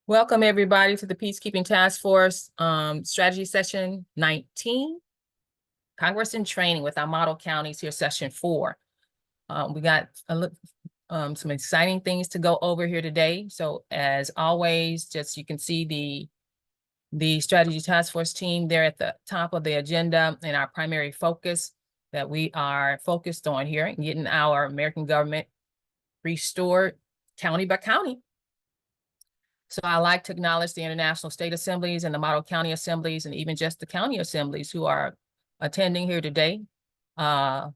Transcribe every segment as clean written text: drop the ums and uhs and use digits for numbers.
Welcome everybody to the Peacekeeping Task Force Strategy Session 19, Congress and Training with our model counties here, Session 4. We got some exciting things to go over here today. So as always, just you can see the Strategy Task Force team there at the top of the agenda and our primary focus that we are focused on here, getting our American government restored county by county. So I like to acknowledge the international state assemblies and the model county assemblies and even just the county assemblies who are attending here today. Go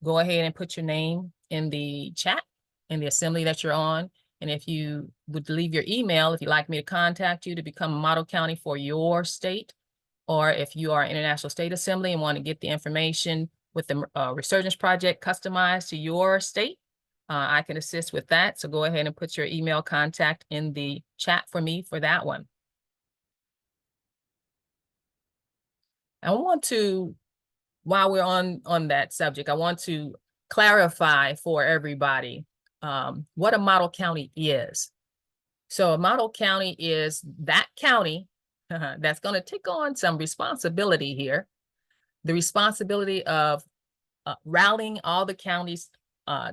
ahead and put your name in the chat in the assembly that you're on. And if you would leave your email, if you'd like me to contact you to become a model county for your state, or if you are International State Assembly and want to get the information with the Resurgence Project customized to your state, I can assist with that. So go ahead and put your email contact in the chat for me for that one. I want to, while we're on that subject, I want to clarify for everybody what a model county is. So a model county is that county that's going to take on some responsibility here. The responsibility of rallying all the counties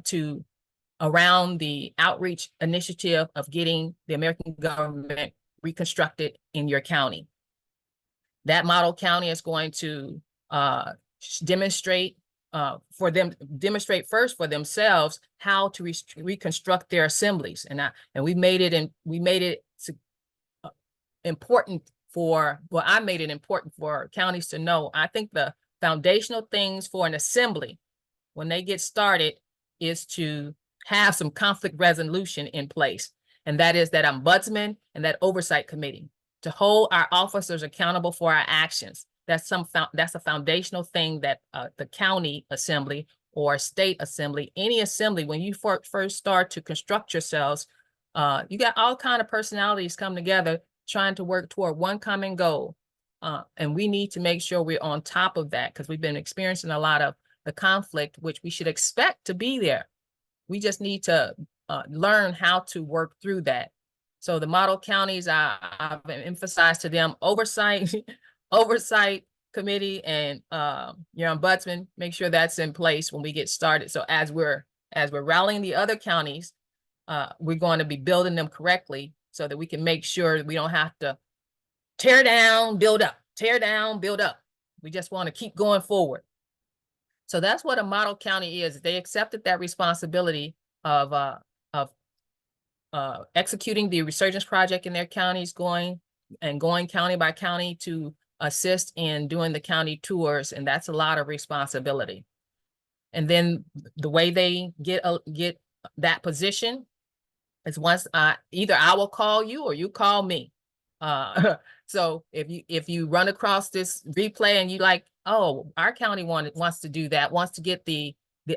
to around the outreach initiative of getting the American government reconstructed in your county. That model county is going to demonstrate first for themselves how to reconstruct their assemblies, and we made it important for, well, I made it important for counties to know. I think the foundational things for an assembly when they get started is to have some conflict resolution in place. And that is that ombudsman and that oversight committee to hold our officers accountable for our actions. That's a foundational thing that the county assembly or state assembly, any assembly, when you first start to construct yourselves, you got all kind of personalities come together trying to work toward one common goal. And we need to make sure we're on top of that because we've been experiencing a lot of the conflict, which we should expect to be there. We just need to learn how to work through that. So the model counties, I've emphasized to them oversight committee and your ombudsman, make sure that's in place when we get started. So as we're rallying the other counties, we're going to be building them correctly so that we can make sure we don't have to tear down, build up, tear down, build up. We just want to keep going forward. So that's what a model county is. They accepted that responsibility of executing the Resurgence Project in their counties, going county by county to assist in doing the county tours, and that's a lot of responsibility. And then the way they get that position is once either I will call you or you call me. So if you run across this replay and you like, oh, our county wants to do that, wants to get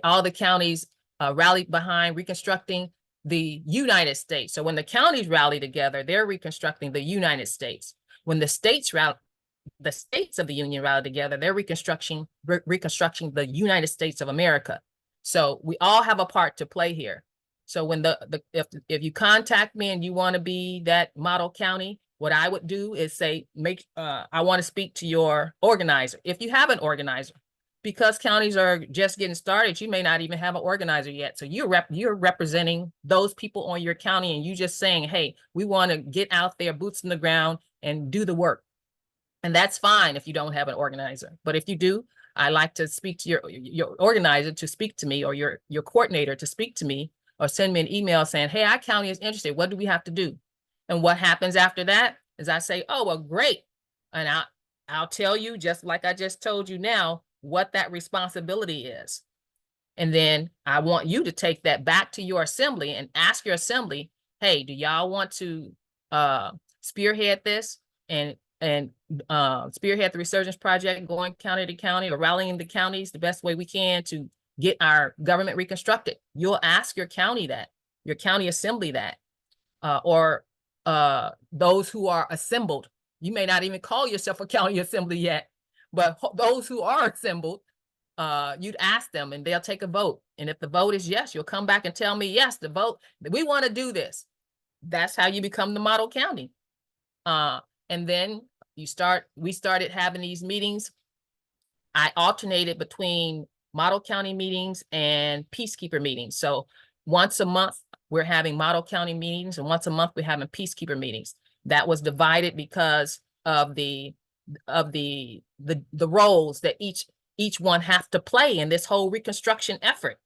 all the counties rallied behind reconstructing the United States. So when the counties rally together, they're reconstructing the United States. When the states of the Union rally together, they're reconstructing the United States of America. So we all have a part to play here. So when if you contact me and you want to be that model county, what I would do is say, I want to speak to your organizer. If you have an organizer, because counties are just getting started, you may not even have an organizer yet. So you're representing those people on your county and you just saying, hey, we want to get out there, boots in the ground and do the work. And that's fine if you don't have an organizer. But if you do, I like to speak to your organizer to speak to me, or your coordinator to speak to me, or send me an email saying, hey, our county is interested. What do we have to do? And what happens after that is I say, oh, well, great. And I'll tell you, just like I just told you now, what that responsibility is. And then I want you to take that back to your assembly and ask your assembly, hey, do y'all want to spearhead this and spearhead the Resurgence Project, going county to county or rallying the counties the best way we can to get our government reconstructed? You'll ask your county that, your county assembly that, or those who are assembled. You may not even call yourself a county assembly yet, but those who are assembled, you'd ask them and they'll take a vote. And if the vote is yes, you'll come back and tell me, yes, the vote, we want to do this. that's how you become the model county. And then we started having these meetings. I alternated between model county meetings and peacekeeper meetings. So once a month, we're having model county meetings, and once a month, we're having peacekeeper meetings. That was divided because of the roles that each one have to play in this whole reconstruction effort.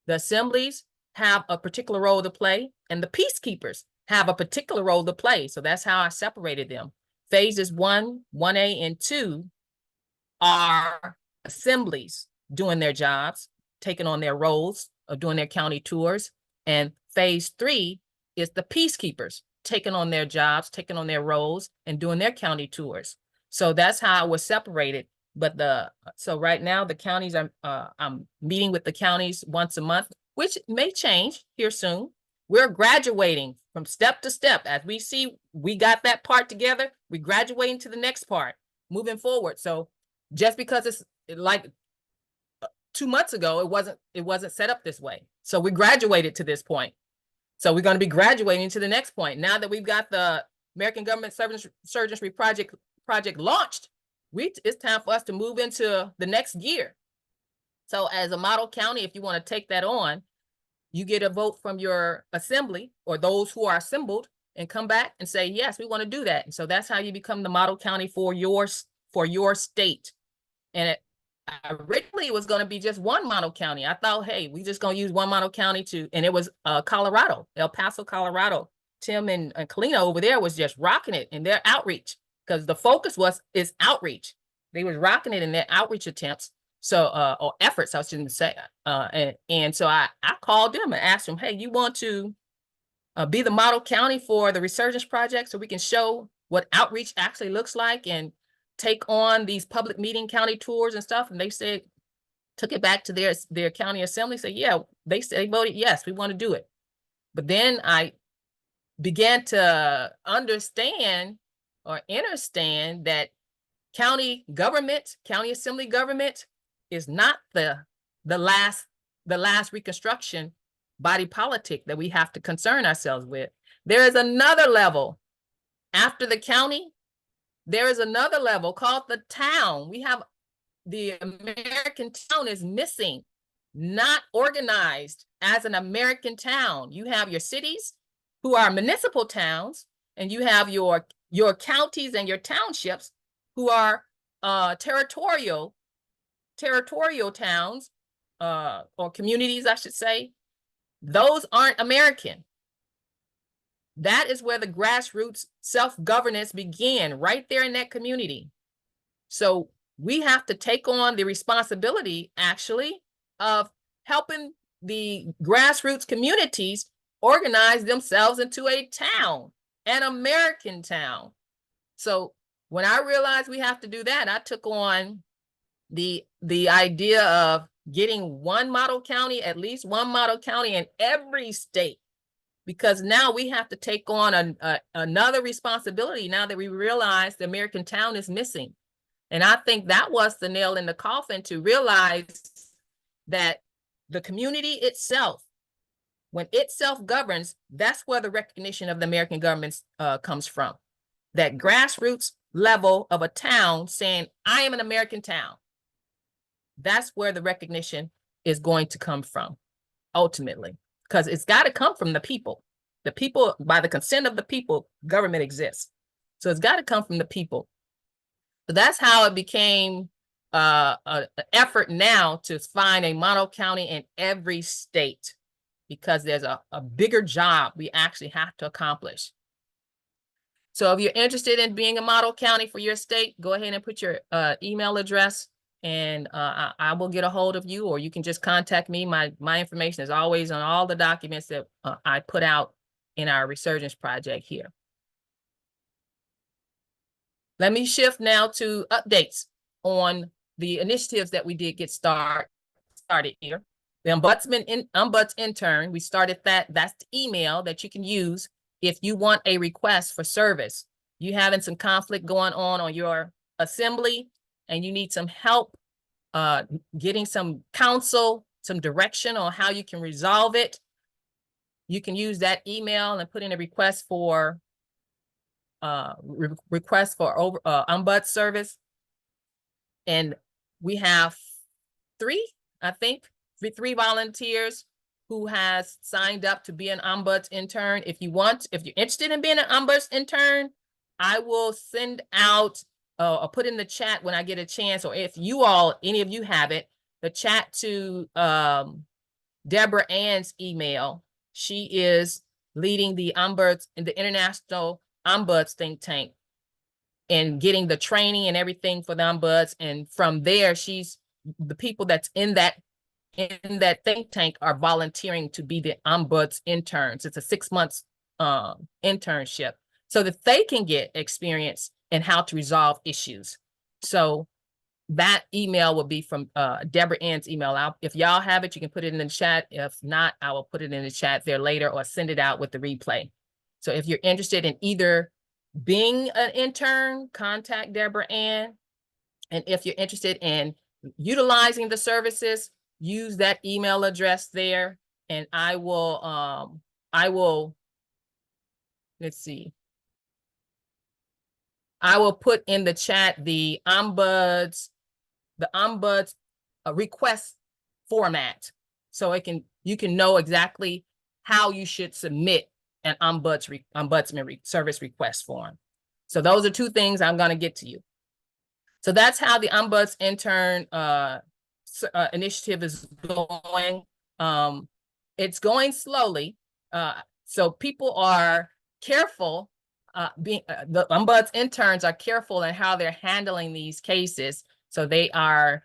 The assemblies have a particular role to play, and the peacekeepers have a particular role to play. So that's how I separated them. Phases 1, 1A, and 2 are assemblies doing their jobs, taking on their roles of doing their county tours. And phase 3 is the peacekeepers taking on their jobs, taking on their roles, and doing their county tours. So that's how it was separated. But so right now the counties are, I'm meeting with the counties once a month, which may change here soon. We're graduating from step to step. As we see, we got that part together, we're graduating to the next part, moving forward. So just because it's like 2 months ago, it wasn't set up this way. So we graduated to this point. So we're going to be graduating to the next point. Now that we've got the American Government Surgery Project launched, it's time for us to move into the next gear. So as a model county, if you want to take that on, you get a vote from your assembly or those who are assembled and come back and say, yes, we want to do that. And so that's how you become the model county for your state. And originally it was going to be just one model county. I thought, hey, we just going to use one model county and it was Colorado, El Paso, Colorado. Tim and Kalina over there was just rocking it in their outreach, because the focus is outreach. They was rocking it in their outreach attempts. So, or efforts, I shouldn't say. And so I called them and asked them, hey, you want to be the model county for the Resurgence Project so we can show what outreach actually looks like and take on these public meeting county tours and stuff? And they said, took it back to their county assembly, said, yeah, they voted yes, we want to do it. But then I began to understand or understand that county government, county assembly government is not the last reconstruction body politic that we have to concern ourselves with. There is another level after the county. There is another level called the town. We have the American town is missing, not organized as an American town. You have your cities who are municipal towns, and you have your counties and your townships who are territorial towns or communities, I should say. Those aren't American. That is where the grassroots self-governance began, right there in that community. So we have to take on the responsibility, actually, of helping the grassroots communities organize themselves into a town, an American town. So when I realized we have to do that, I took on the idea of getting one model county, at least one model county in every state, because now we have to take on another responsibility now that we realize the American town is missing. And I think that was the nail in the coffin, to realize that the community itself, when it self-governs, that's where the recognition of the American government comes from. That grassroots level of a town saying, I am an American town. That's where the recognition is going to come from, ultimately, because it's got to come from the people. The people, by the consent of the people, government exists. So it's got to come from the people. So that's how it became an effort now to find a model county in every state, because there's a bigger job we actually have to accomplish. So if you're interested in being a model county for your state, go ahead and put your email address, and I will get a hold of you, or you can just contact me. My information is always on all the documents that I put out in our Resurgence Project here. Let me shift now to updates on the initiatives that we did get started here. The Ombuds intern, we started that. That's the email that you can use if you want a request for service. You having some conflict going on your assembly, and you need some help getting some counsel, some direction on how you can resolve it. you can use that email and put in a request for ombuds service. And we have three volunteers who has signed up to be an ombuds intern. If you're interested in being an ombuds intern, I will send out, I'll put in the chat when I get a chance, or if any of you have it, the chat to Deborah Ann's email. She is leading the ombuds in the International Ombuds think tank and getting the training and everything for the ombuds. And from there, the people that's in that think tank are volunteering to be the ombuds interns. It's a 6 months internship so that they can get experience in how to resolve issues. So that email will be from Deborah Ann's email. If y'all have it, you can put it in the chat. If not, I will put it in the chat there later or send it out with the replay. So if you're interested in either being an intern, contact Deborah Ann. And if you're interested in utilizing the services, use that email address there. And I will, let's see. I will put in the chat the ombuds request format. So you can know exactly how you should submit an ombudsman service request form. So those are two things I'm going to get to you. So that's how the ombuds intern initiative is going. It's going slowly. So people are careful. The ombuds interns are careful in how they're handling these cases. So they are,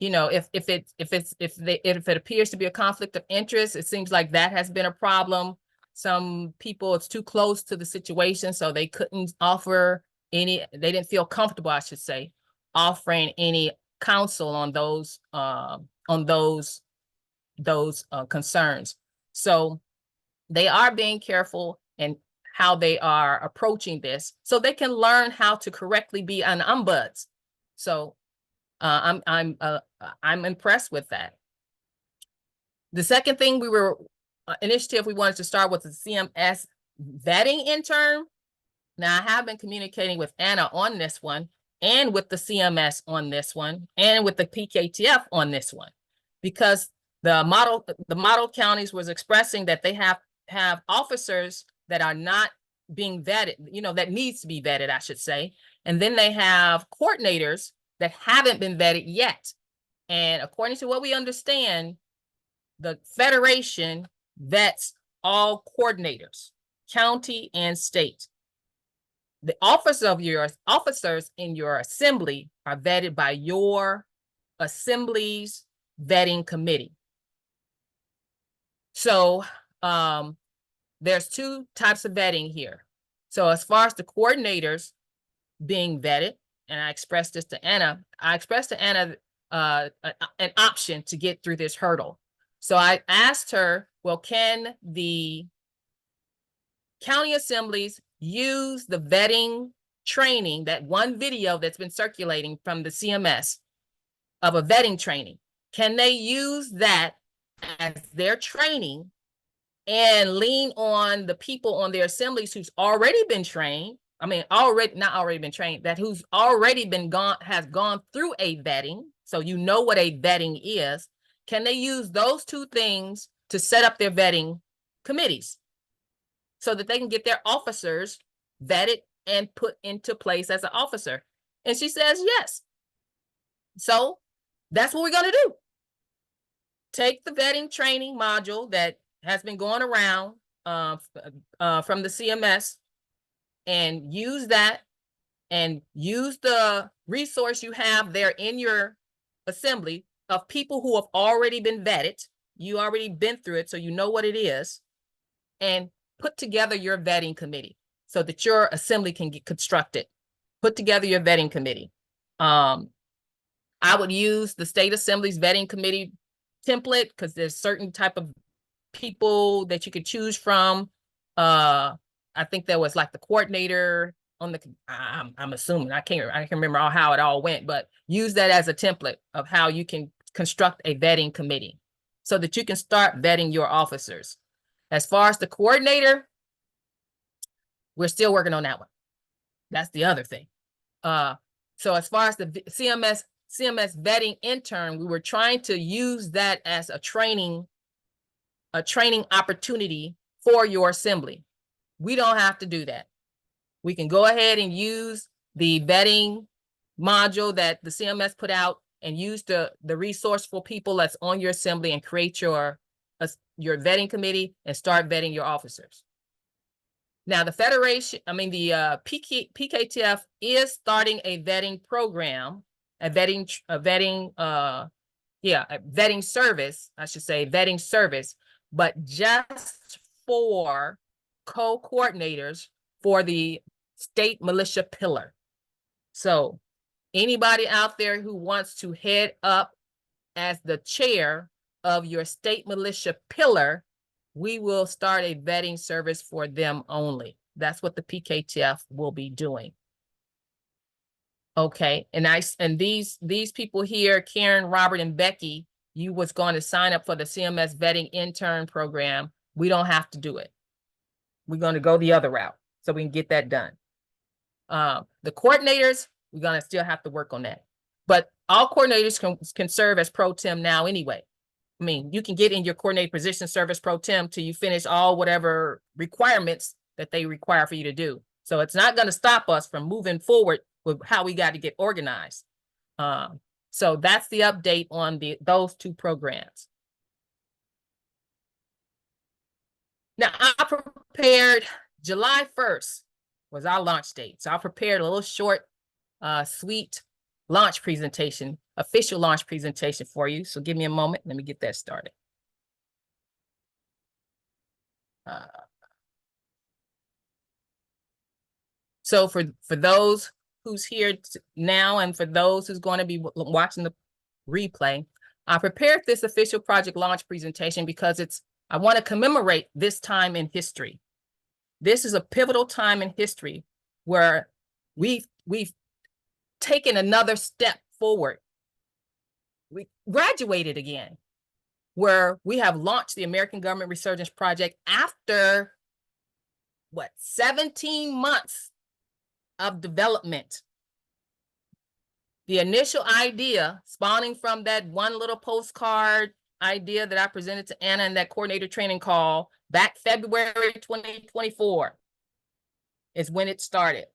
if it appears to be a conflict of interest, it seems like that has been a problem. Some people, it's too close to the situation, so they couldn't offer they didn't feel comfortable, I should say, offering any counsel on those concerns. So they are being careful in how they are approaching this, so they can learn how to correctly be an ombuds. So I'm impressed with that. The second thing initiative we wanted to start with the CMS vetting intern. Now, I have been communicating with Anna on this one, and with the CMS on this one, and with the PKTF on this one, because the model counties was expressing that they have officers that are not being vetted, that needs to be vetted, I should say. And then they have coordinators that haven't been vetted yet. And according to what we understand, the Federation vets all coordinators, county and state. The officers in your assembly are vetted by your assembly's vetting committee. So there's two types of vetting here. So as far as the coordinators being vetted, and I expressed this to Anna, an option to get through this hurdle. So I asked her, well, can the county assemblies use the vetting training, that one video that's been circulating from the CMS of a vetting training? Can they use that as their training and lean on the people on their assemblies who's already been trained? I mean, not already been trained, who's already has gone through a vetting. So what a vetting is. Can they use those two things to set up their vetting committees so that they can get their officers vetted and put into place as an officer? And she says yes. So that's what we're going to do. Take the vetting training module that has been going around from the CMS and use that, and use the resource you have there in your assembly of people who have already been vetted. You already been through it, so you know what it is, and put together your vetting committee so that your assembly can get constructed. Put together your vetting committee. I would use the state assembly's vetting committee template because there's certain type of people that you could choose from. I think there was like the coordinator on the, I'm assuming, I can't remember how it all went, but use that as a template of how you can construct a vetting committee. so that you can start vetting your officers. As far as the coordinator, we're still working on that one. That's the other thing. So as far as the CMS vetting intern, we were trying to use that as a training opportunity for your assembly. We don't have to do that. We can go ahead and use the vetting module that the CMS put out and use the resourceful people that's on your assembly and create your vetting committee and start vetting your officers. Now, the Federation, the PKTF is starting a vetting program, a vetting service, I should say, vetting service, but just for co-coordinators for the state militia pillar. So anybody out there who wants to head up as the chair of your state militia pillar, we will start a vetting service for them only. That's what the PKTF will be doing. Okay, and these people here, Karen, Robert, and Becky, you was going to sign up for the CMS vetting intern program. We don't have to do it. We're going to go the other route so we can get that done. The coordinators, we're going to still have to work on that. But all coordinators can serve as pro tem now anyway. I mean, you can get in your coordinator position, service pro tem, till you finish all whatever requirements that they require for you to do. So it's not going to stop us from moving forward with how we got to get organized. So that's the update on those two programs. Now, I prepared July 1st was our launch date. So I prepared a little short, sweet launch presentation, official launch presentation for you. So give me a moment. Let me get that started. So for those who's here now and for those who's going to be watching the replay, I prepared this official project launch presentation because I want to commemorate this time in history. This is a pivotal time in history where we've taken another step forward. We graduated again, where we have launched the American Government Resurgence Project after, 17 months of development. The initial idea spawning from that one little postcard idea that I presented to Anna in that coordinator training call back February 2024 is when it started.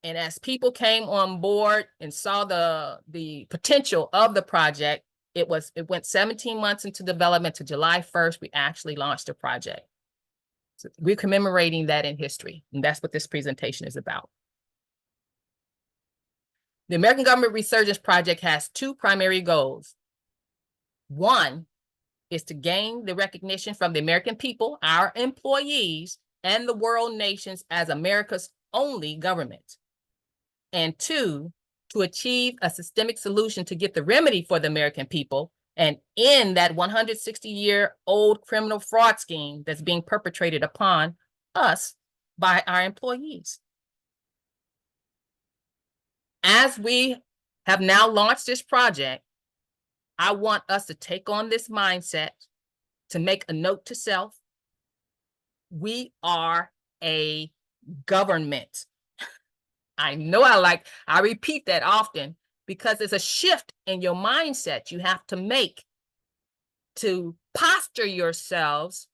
And as people came on board and saw the potential of the project, it went 17 months into development. To July 1st, we actually launched the project. So we're commemorating that in history, and that's what this presentation is about. The American Government Resurgence Project has two primary goals. One is to gain the recognition from the American people, our employees, and the world nations as America's only government. And two, to achieve a systemic solution to get the remedy for the American people and end that 160-year-old criminal fraud scheme that's being perpetrated upon us by our employees. As we have now launched this project, I want us to take on this mindset, to make a note to self. We are a government. I know I repeat that often because it's a shift in your mindset you have to make to posture ourselves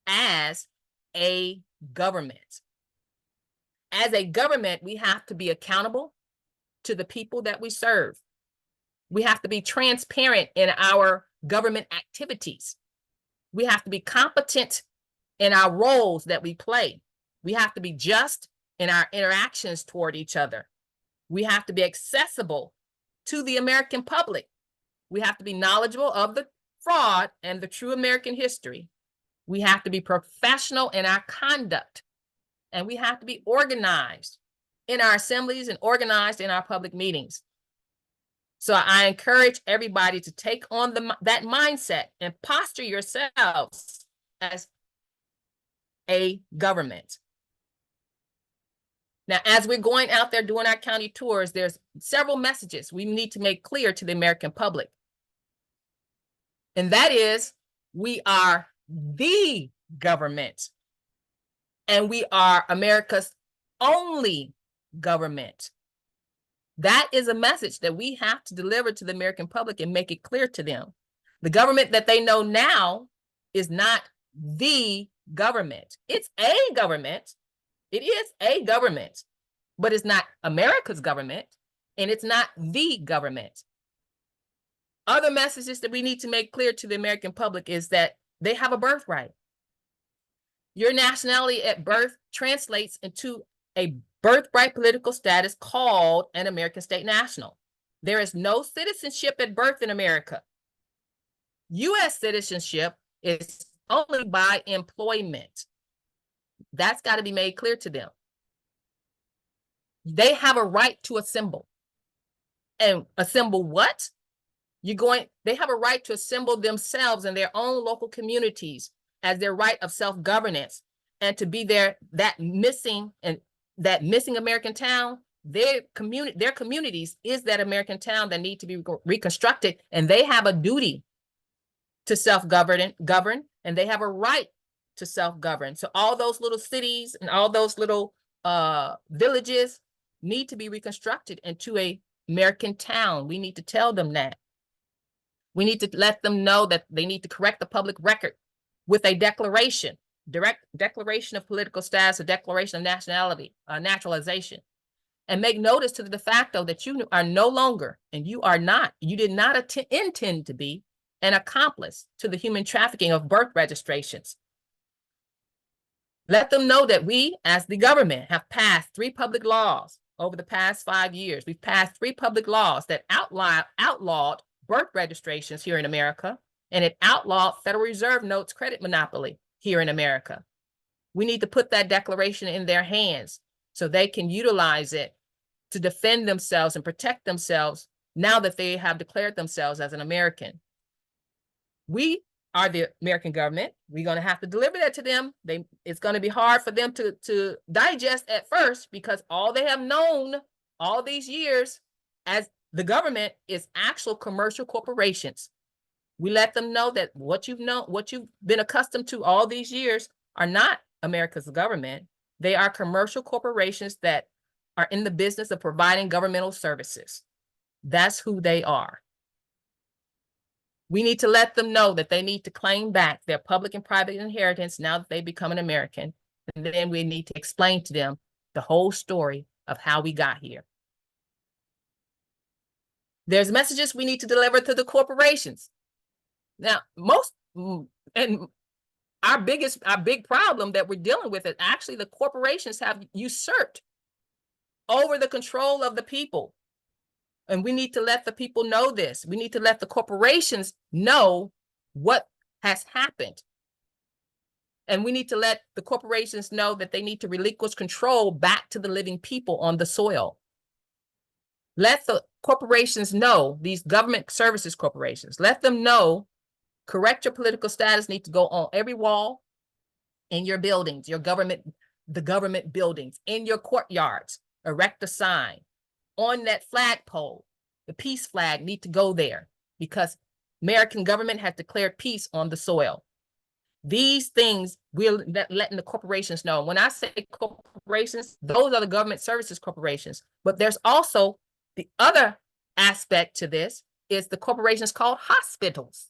as a government. As a government, we have to be accountable to the people that we serve. We have to be transparent in our government activities. We have to be competent in our roles that we play. We have to be just in our interactions toward each other. We have to be accessible to the American public. We have to be knowledgeable of the fraud and the true American history. We have to be professional in our conduct. And we have to be organized in our assemblies and organized in our public meetings. So I encourage everybody to take on that mindset and posture yourselves as a government. Now, as we're going out there doing our county tours, there's several messages we need to make clear to the American public. And that is, we are the government. And we are America's only government. That is a message that we have to deliver to the American public and make it clear to them. The government that they know now is not the government. It's a government. It is a government, but it's not America's government, and it's not the government. Other messages that we need to make clear to the American public is that they have a birthright. Your nationality at birth translates into a birthright political status called an American state national. There is no citizenship at birth in America. U.S. citizenship is only by employment. That's got to be made clear to them. They have a right to assemble. And assemble what? They have a right to assemble themselves in their own local communities as their right of self-governance, and to be that missing American town. Their communities is that American town that need to be reconstructed, and they have a duty to self-govern, and they have a right to self-govern. So all those little cities and all those little villages need to be reconstructed into a American town. We need to tell them that. We need to let them know that they need to correct the public record with a declaration, direct declaration of political status, a declaration of nationality, naturalization, and make notice to the de facto that you are no longer, and you did not intend to be an accomplice to the human trafficking of birth registrations. Let them know that we, as the government, have passed 3 public laws over the past 5 years. We've passed 3 public laws that outlawed birth registrations here in America, and it outlawed Federal Reserve notes credit monopoly here in America. We need to put that declaration in their hands so they can utilize it to defend themselves and protect themselves now that they have declared themselves as an American. We are the American government. We're going to have to deliver that to them. It's going to be hard for them to digest at first, because all they have known all these years as the government is actual commercial corporations. We let them know that what you've been accustomed to all these years are not America's government. They are commercial corporations that are in the business of providing governmental services. That's who they are. We need to let them know that they need to claim back their public and private inheritance now that they become an American. And then we need to explain to them the whole story of how we got here. There's messages we need to deliver to the corporations. Now, our big problem that we're dealing with is actually the corporations have usurped over the control of the people. And we need to let the people know this. We need to let the corporations know what has happened. And we need to let the corporations know that they need to relinquish control back to the living people on the soil. Let the corporations know, these government services corporations, let them know, correct your political status need to go on every wall in your buildings, the government buildings, in your courtyards. Erect a sign on that flagpole. The peace flag need to go there, because American government has declared peace on the soil. These things we're letting the corporations know. When I say corporations, those are the government services corporations. But there's also the other aspect to this is the corporations called hospitals.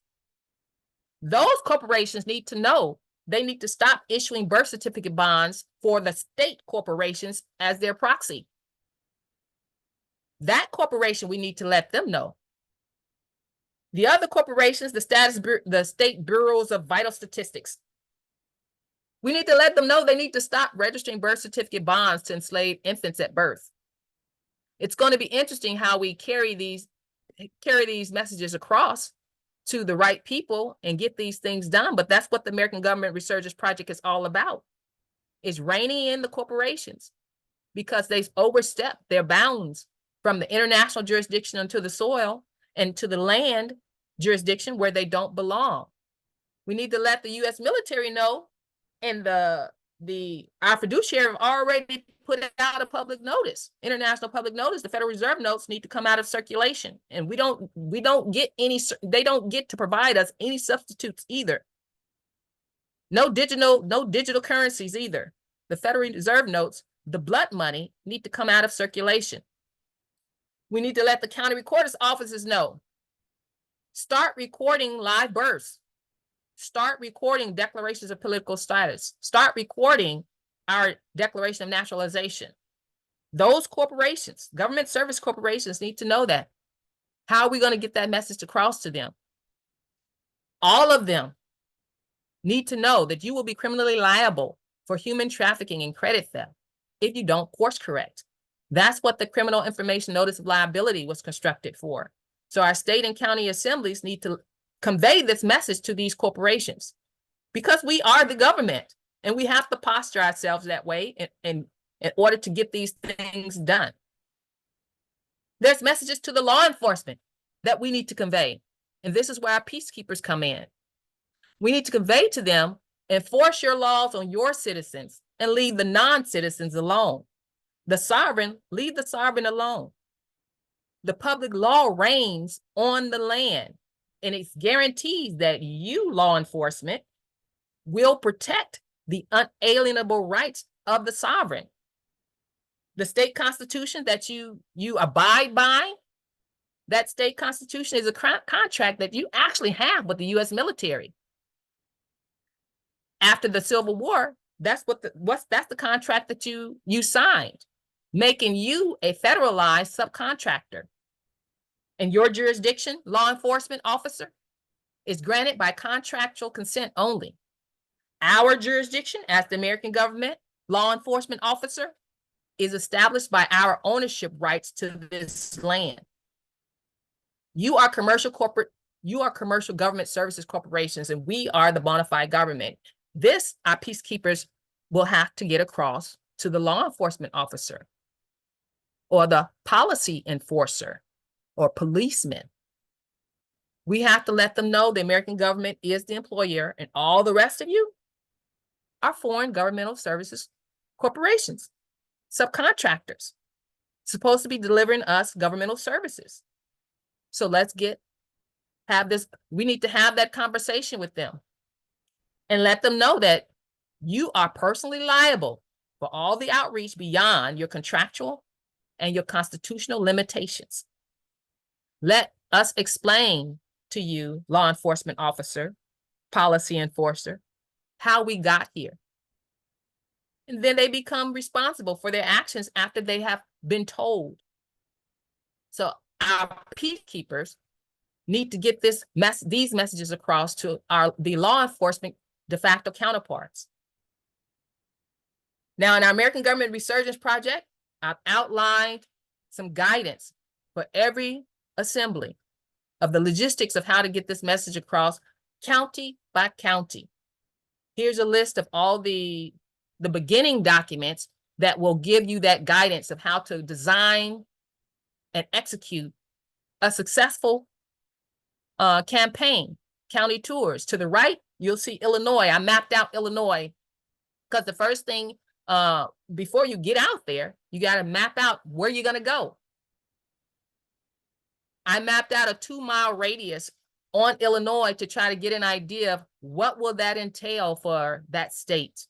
Those corporations need to know they need to stop issuing birth certificate bonds for the state corporations as their proxy. That corporation, we need to let them know. The other corporations, the state bureaus of vital statistics, we need to let them know they need to stop registering birth certificate bonds to enslave infants at birth. It's going to be interesting how we carry these messages across to the right people and get these things done. But that's what the American Government Resurgence Project is all about, is reining in the corporations, because they've overstepped their bounds from the international jurisdiction onto the soil and to the land jurisdiction where they don't belong. We need to let the U.S. military know, and the our fiduciary have already put out a public notice, international public notice. The Federal Reserve notes need to come out of circulation, and we don't get any. They don't get to provide us any substitutes either. No digital currencies either. The Federal Reserve notes, the blood money, need to come out of circulation. We need to let the county recorder's offices know. Start recording live births. Start recording declarations of political status. Start recording our Declaration of Naturalization. Those corporations, government service corporations, need to know that. How are we going to get that message across to them? All of them need to know that you will be criminally liable for human trafficking and credit theft if you don't course correct. That's what the Criminal Information Notice of Liability was constructed for. So our state and county assemblies need to convey this message to these corporations, because we are the government and we have to posture ourselves that way in order to get these things done. There's messages to the law enforcement that we need to convey. And this is where our peacekeepers come in. We need to convey to them, enforce your laws on your citizens and leave the non-citizens alone. The sovereign, leave the sovereign alone. The public law reigns on the land, and it guarantees that you, law enforcement, will protect the unalienable rights of the sovereign. The state constitution that you abide by, that state constitution is a contract that you actually have with the U.S. military. After the Civil War, that's the contract that you signed, making you a federalized subcontractor. And your jurisdiction, law enforcement officer, is granted by contractual consent only. Our jurisdiction as the American government, law enforcement officer, is established by our ownership rights to this land. You are commercial government services corporations, and we are the bona fide government. This, our peacekeepers will have to get across to the law enforcement officer or the policy enforcer or policeman. We have to let them know the American government is the employer, and all the rest of you are foreign governmental services corporations, subcontractors, supposed to be delivering us governmental services. So we need to have that conversation with them and let them know that you are personally liable for all the outreach beyond your contractual and your constitutional limitations. Let us explain to you, law enforcement officer, policy enforcer, how we got here. And then they become responsible for their actions after they have been told. So our peacekeepers need to get these messages across to the law enforcement de facto counterparts. Now, in our American Government Resurgence Project, I've outlined some guidance for every assembly of the logistics of how to get this message across county by county. Here's a list of all the beginning documents that will give you that guidance of how to design and execute a successful campaign. County tours. To the right, you'll see Illinois. I mapped out Illinois because the first thing before you get out there, you got to map out where you're going to go. I mapped out a 2-mile radius on Illinois to try to get an idea of what will that entail for that state.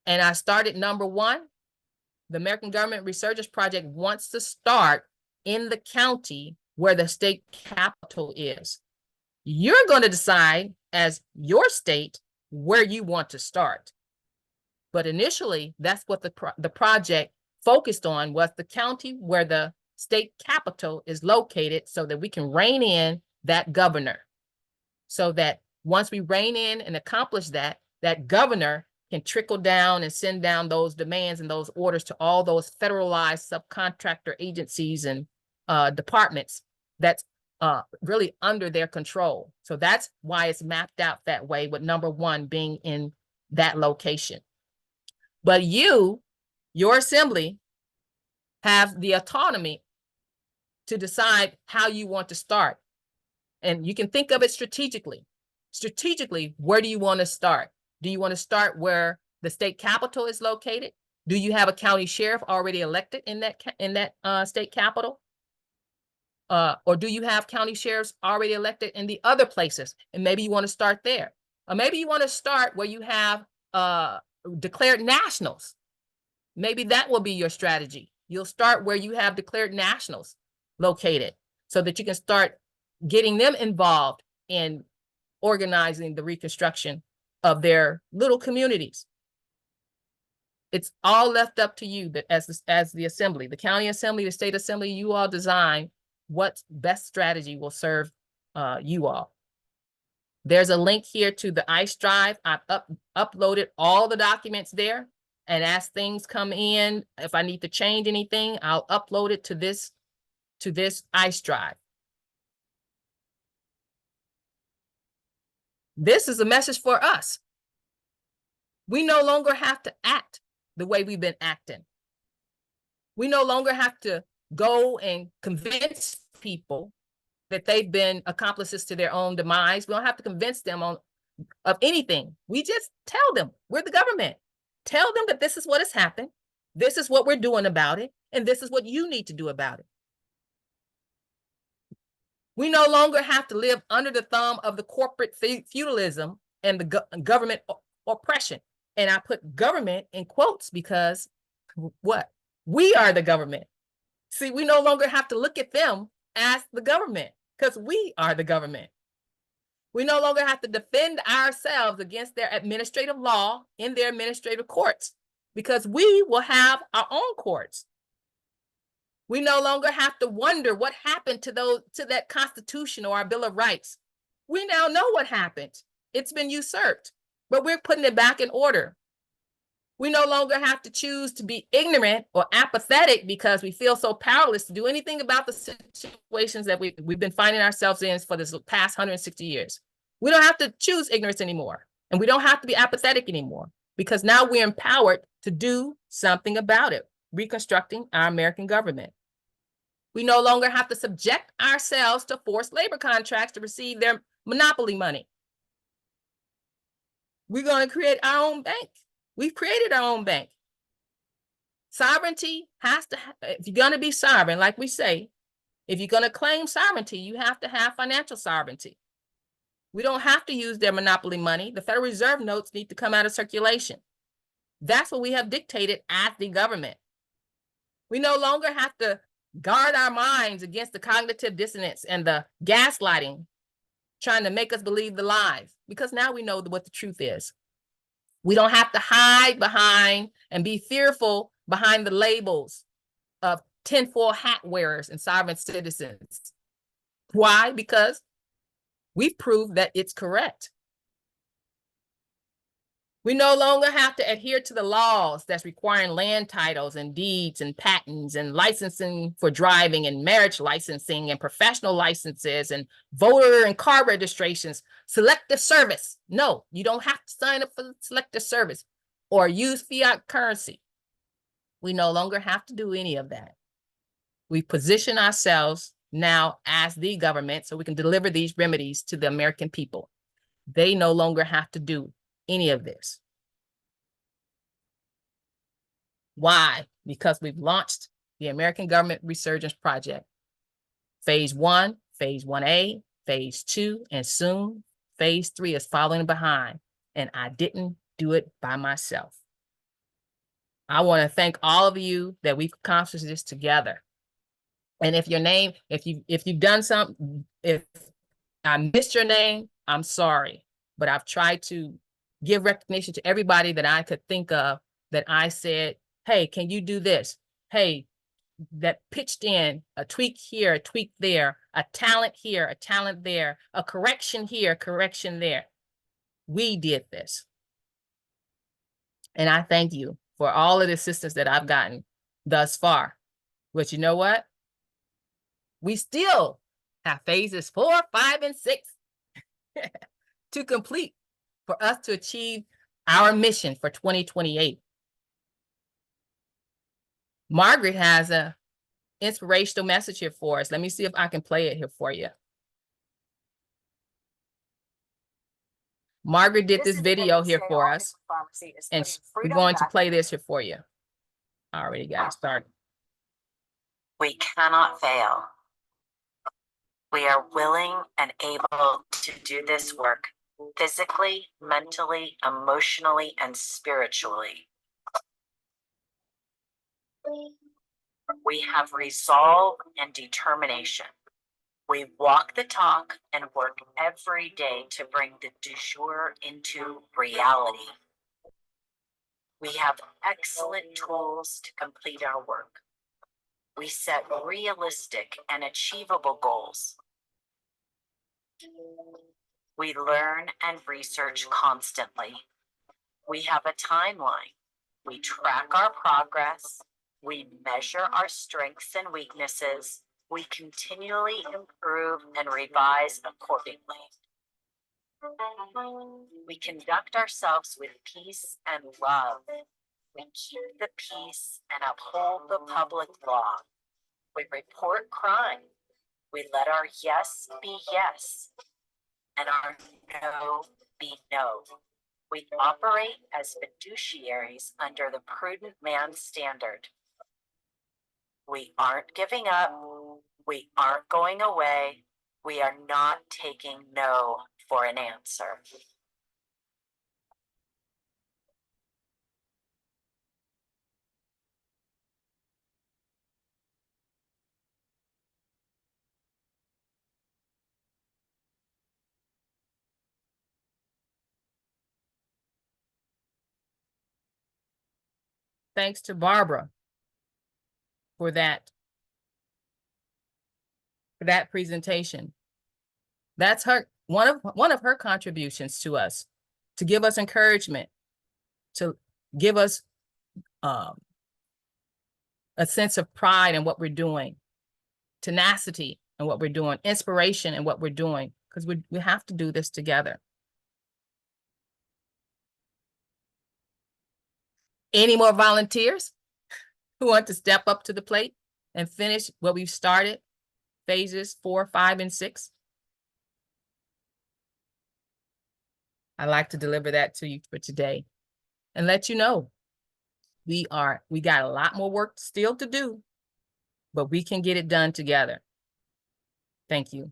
And I started number 1. The American Government Resurgence Project wants to start in the county where the state capital is. You're going to decide as your state where you want to start. But initially, that's what the project focused on, was the county where the state capital is located, so that we can rein in that governor. So that once we rein in and accomplish that, that governor can trickle down and send down those demands and those orders to all those federalized subcontractor agencies and departments that's really under their control. So that's why it's mapped out that way, with number 1 being in that location. But your assembly, have the autonomy to decide how you want to start. And you can think of it strategically. Strategically, where do you want to start? Do you want to start where the state capital is located? Do you have a county sheriff already elected in that state capital? Or do you have county sheriffs already elected in the other places? And maybe you want to start there. Or maybe you want to start where you have declared nationals. Maybe that will be your strategy. You'll start where you have declared nationals located so that you can start getting them involved in organizing the reconstruction of their little communities. It's all left up to you that as the assembly, the county assembly, the state assembly, you all design what best strategy will serve you all. There's a link here to the ICE drive. I've uploaded all the documents there. And as things come in, if I need to change anything, I'll upload it to this ICE drive. This is a message for us. We no longer have to act the way we've been acting. We no longer have to go and convince people that they've been accomplices to their own demise. We don't have to convince them of anything. We just tell them we're the government. Tell them that this is what has happened. This is what we're doing about it. And this is what you need to do about it. We no longer have to live under the thumb of the corporate feudalism and the government oppression. And I put government in quotes because what? We are the government. See, we no longer have to look at them as the government because we are the government. We no longer have to defend ourselves against their administrative law in their administrative courts because we will have our own courts. We no longer have to wonder what happened to that Constitution or our Bill of Rights. We now know what happened. It's been usurped, but we're putting it back in order. We no longer have to choose to be ignorant or apathetic because we feel so powerless to do anything about the situations that we've been finding ourselves in for this past 160 years. We don't have to choose ignorance anymore, and we don't have to be apathetic anymore because now we're empowered to do something about it, reconstructing our American government. We no longer have to subject ourselves to forced labor contracts to receive their monopoly money. We're going to create our own bank. We've created our own bank. Sovereignty has to, if you're going to be sovereign, like we say, if you're going to claim sovereignty, you have to have financial sovereignty. We don't have to use their monopoly money. The Federal Reserve notes need to come out of circulation. That's what we have dictated as the government. We no longer have to guard our minds against the cognitive dissonance and the gaslighting, trying to make us believe the lies, because now we know what the truth is. We don't have to hide behind and be fearful behind the labels of tinfoil hat wearers and sovereign citizens. Why? Because we've proved that it's correct. We no longer have to adhere to the laws that's requiring land titles and deeds and patents and licensing for driving and marriage licensing and professional licenses and voter and car registrations, selective service. No, you don't have to sign up for selective service or use fiat currency. We no longer have to do any of that. We position ourselves now as the government so we can deliver these remedies to the American people. They no longer have to do any of this. Why? Because we've launched the American Government Resurgence Project. Phase 1, Phase 1A, Phase 2, and soon Phase 3 is following behind. And I didn't do it by myself. I want to thank all of you that we've accomplished this together. And if your name, if you've done something, if I missed your name, I'm sorry. But I've tried to give recognition to everybody that I could think of that I said, hey, can you do this? Hey, that pitched in a tweak here, a tweak there, a talent here, a talent there, a correction here, a correction there. We did this. And I thank you for all of the assistance that I've gotten thus far. But you know what? We still have phases 4, 5, and 6 to complete for us to achieve our mission for 2028. Margaret has an inspirational message here for us. Let me see if I can play it here for you. Margaret did this video here for us, and we're going to play this here for you. I already got it started. We cannot fail. We are willing and able to do this work physically, mentally, emotionally, and spiritually. We have resolve and determination. We walk the talk and work every day to bring the du jour into reality. We have excellent tools to complete our work. We set realistic and achievable goals. We learn and research constantly. We have a timeline. We track our progress. We measure our strengths and weaknesses. We continually improve and revise accordingly. We conduct ourselves with peace and love. We keep the peace and uphold the public law. We report crime. We let our yes be yes and our no be no. We operate as fiduciaries under the prudent man standard. We aren't giving up. We aren't going away. We are not taking no for an answer. Thanks to Barbara for that presentation. That's one of her contributions to us, to give us encouragement, to give us a sense of pride in what we're doing, tenacity in what we're doing, inspiration in what we're doing, because we have to do this together. Any more volunteers who want to step up to the plate and finish what we've started, phases 4, 5, and 6? I'd like to deliver that to you for today and let you know we got a lot more work still to do, but we can get it done together. Thank you.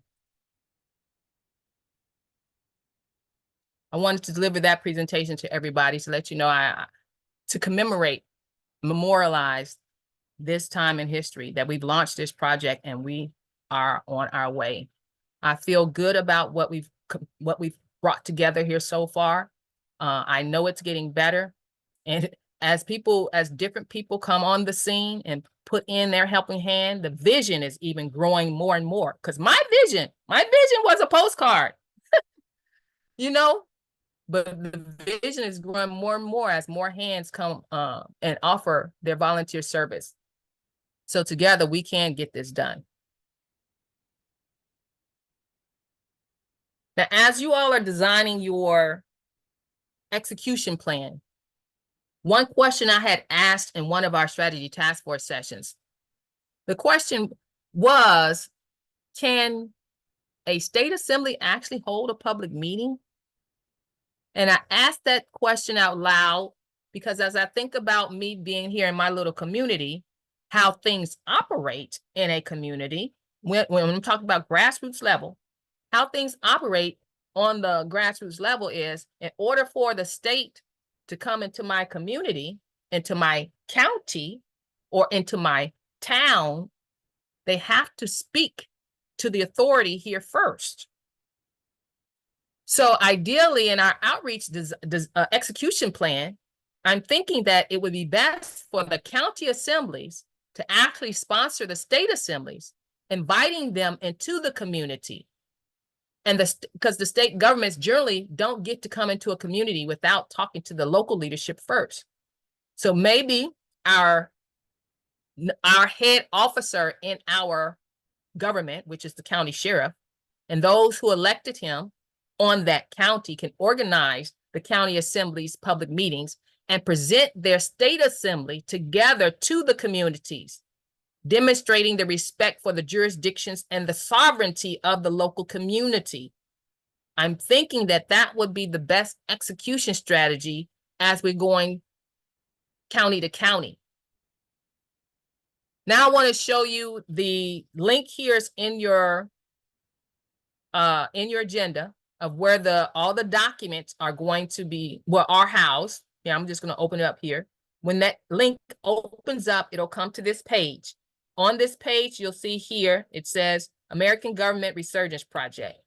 I wanted to deliver that presentation to everybody to let you know to commemorate, memorialize this time in history that we've launched this project and we are on our way. I feel good about what we've brought together here so far. I know it's getting better. And as different people come on the scene and put in their helping hand, the vision is even growing more and more. Because my vision was a postcard, you know, but the vision is growing more and more as more hands come and offer their volunteer service. So together we can get this done. Now, as you all are designing your execution plan, one question I had asked in one of our strategy task force sessions, the question was, can a state assembly actually hold a public meeting? And I asked that question out loud because as I think about me being here in my little community, how things operate in a community, when I'm talking about grassroots level, how things operate on the grassroots level is, in order for the state to come into my community, into my county, or into my town, they have to speak to the authority here first. So ideally in our outreach execution plan, I'm thinking that it would be best for the county assemblies to actually sponsor the state assemblies, inviting them into the community. And because the state governments generally don't get to come into a community without talking to the local leadership first. So maybe our head officer in our government, which is the county sheriff, and those who elected him on that county can organize the county assembly's public meetings and present their state assembly together to the communities, demonstrating the respect for the jurisdictions and the sovereignty of the local community. I'm thinking that that would be the best execution strategy as we're going county to county. Now I want to show you the link here is in your agenda of where all the documents are going to be, well, are housed. Yeah, I'm just going to open it up here. When that link opens up, it'll come to this page. On this page, you'll see here, it says American Government Resurgence Project.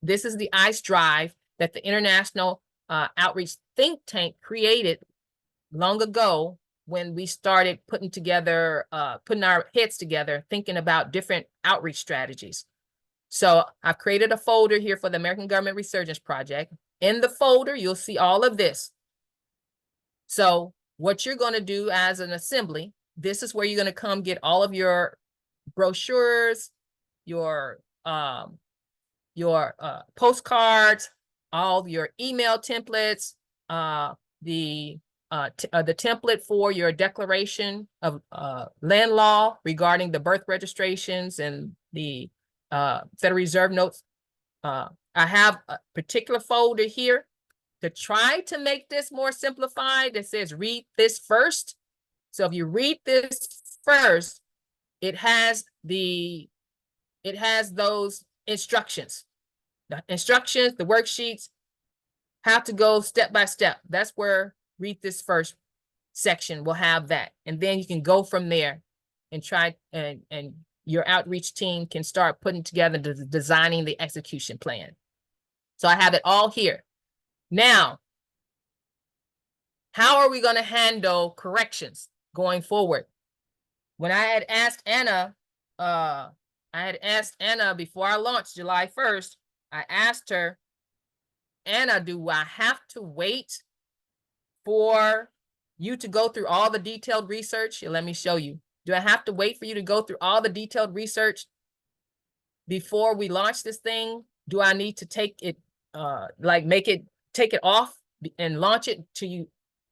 This is the ICE drive that the International Outreach Think Tank created long ago when we started putting our heads together, thinking about different outreach strategies. So I've created a folder here for the American Government Resurgence Project. In the folder, you'll see all of this. So what you're going to do as an assembly, this is where you're going to come get all of your brochures, your postcards, all your email templates, the template for your declaration of land law regarding the birth registrations and the Federal Reserve notes. I have a particular folder here to try to make this more simplified that says read this first. So if you read this first, it has those instructions. The instructions, the worksheets have to go step by step. That's where read this first section will have that. And then you can go from there and try and your outreach team can start putting together designing the execution plan. So I have it all here. Now, how are we going to handle corrections going forward? When I had asked Anna, before I launched July 1st, I asked her, Anna, do I have to wait for you to go through all the detailed research? Here, let me show you. Do I have to wait for you to go through all the detailed research before we launch this thing? Do I need to take it, take it off and launch it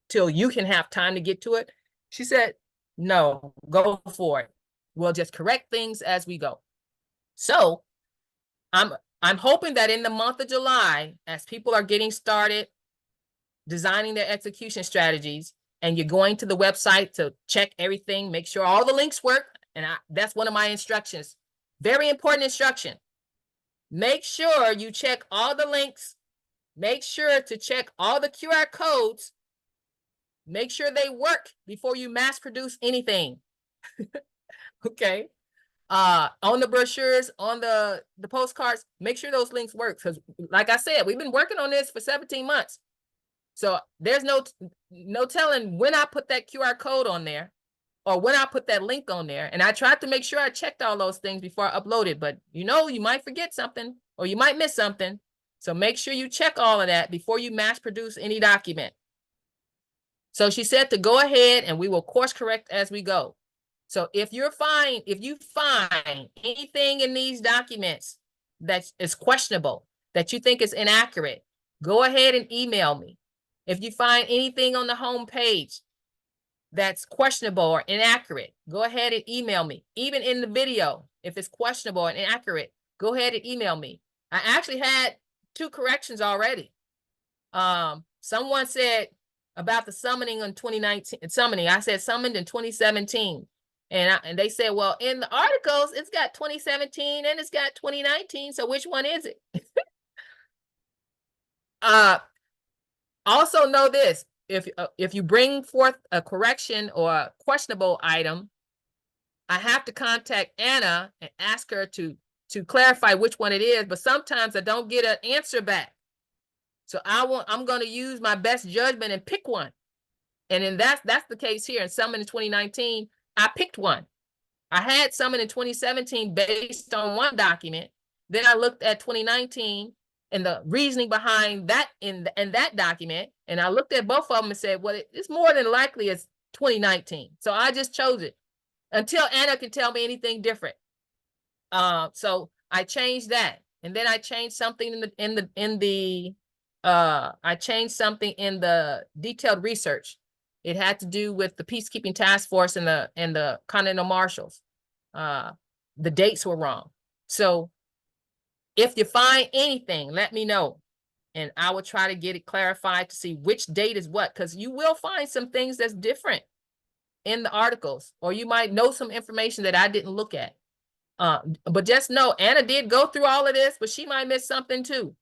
till you can have time to get to it? She said, no, go for it. We'll just correct things as we go. So I'm hoping that in the month of July, as people are getting started designing their execution strategies, and you're going to the website to check everything, make sure all the links work. And that's one of my instructions. Very important instruction. Make sure you check all the links. Make sure to check all the QR codes. Make sure they work before you mass produce anything. Okay. On the brochures, on the postcards, make sure those links work. Because like I said, we've been working on this for 17 months. So there's no telling when I put that QR code on there or when I put that link on there. And I tried to make sure I checked all those things before I uploaded, but you might forget something or you might miss something. So make sure you check all of that before you mass produce any document. So she said to go ahead and we will course correct as we go. So if you find anything in these documents that is questionable, that you think is inaccurate, go ahead and email me. If you find anything on the home page that's questionable or inaccurate, go ahead and email me. Even in the video, if it's questionable and inaccurate, go ahead and email me. I actually had 2 corrections already. Someone said about the summoning in 2019, I said summoned in 2017. And they said, well, in the articles, it's got 2017 and it's got 2019. So which one is it? Also know this, if you bring forth a correction or a questionable item, I have to contact Anna and ask her to clarify which one it is, but sometimes I don't get an answer back. So I'm going to use my best judgment and pick one. And then that's the case here. In Summon in 2019, I picked one. I had Summon in 2017 based on one document. Then I looked at 2019 and the reasoning behind that in that document. And I looked at both of them and said, well, it's more than likely it's 2019. So I just chose it until Anna can tell me anything different. So I changed that. And then I changed something in the detailed research. It had to do with the Peacekeeping Task Force and the Continental Marshals. The dates were wrong. So If you find anything, let me know. And I will try to get it clarified to see which date is what, because you will find some things that's different in the articles, or you might know some information that I didn't look at. But just know Anna did go through all of this, but she might miss something too.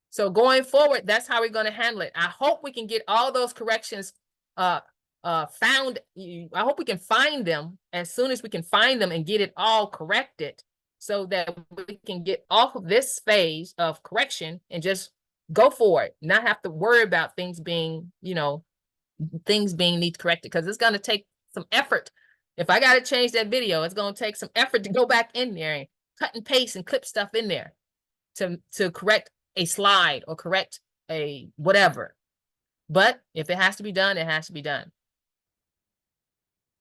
So going forward, that's how we're going to handle it. I hope we can get all those corrections found. I hope we can find them as soon as we can find them and get it all corrected so that we can get off of this phase of correction and just go for it, not have to worry about things being, things being need corrected, because it's going to take some effort. If I got to change that video, it's going to take some effort to go back in there and cut and paste and clip stuff in there to correct a slide or correct a whatever. But if it has to be done, it has to be done.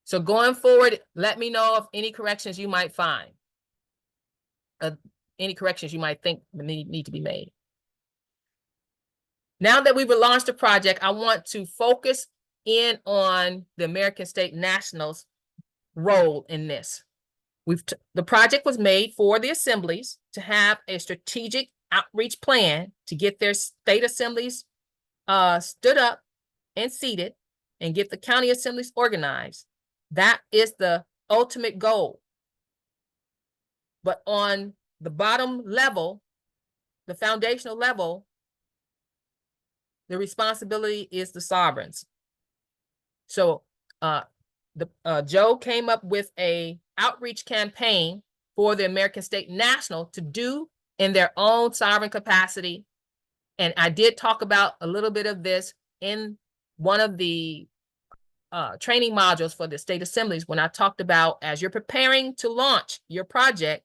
So going forward, let me know of any corrections you might find. Any corrections you might think need to be made. Now that we've launched the project, I want to focus in on the American State Nationals' role in this. The project was made for the assemblies to have a strategic outreach plan to get their state assemblies stood up and seated and get the county assemblies organized. That is the ultimate goal. But on the bottom level, the foundational level, the responsibility is the sovereigns. So Joe came up with a outreach campaign for the American State National to do in their own sovereign capacity. And I did talk about a little bit of this in one of the training modules for the state assemblies when I talked about, as you're preparing to launch your project,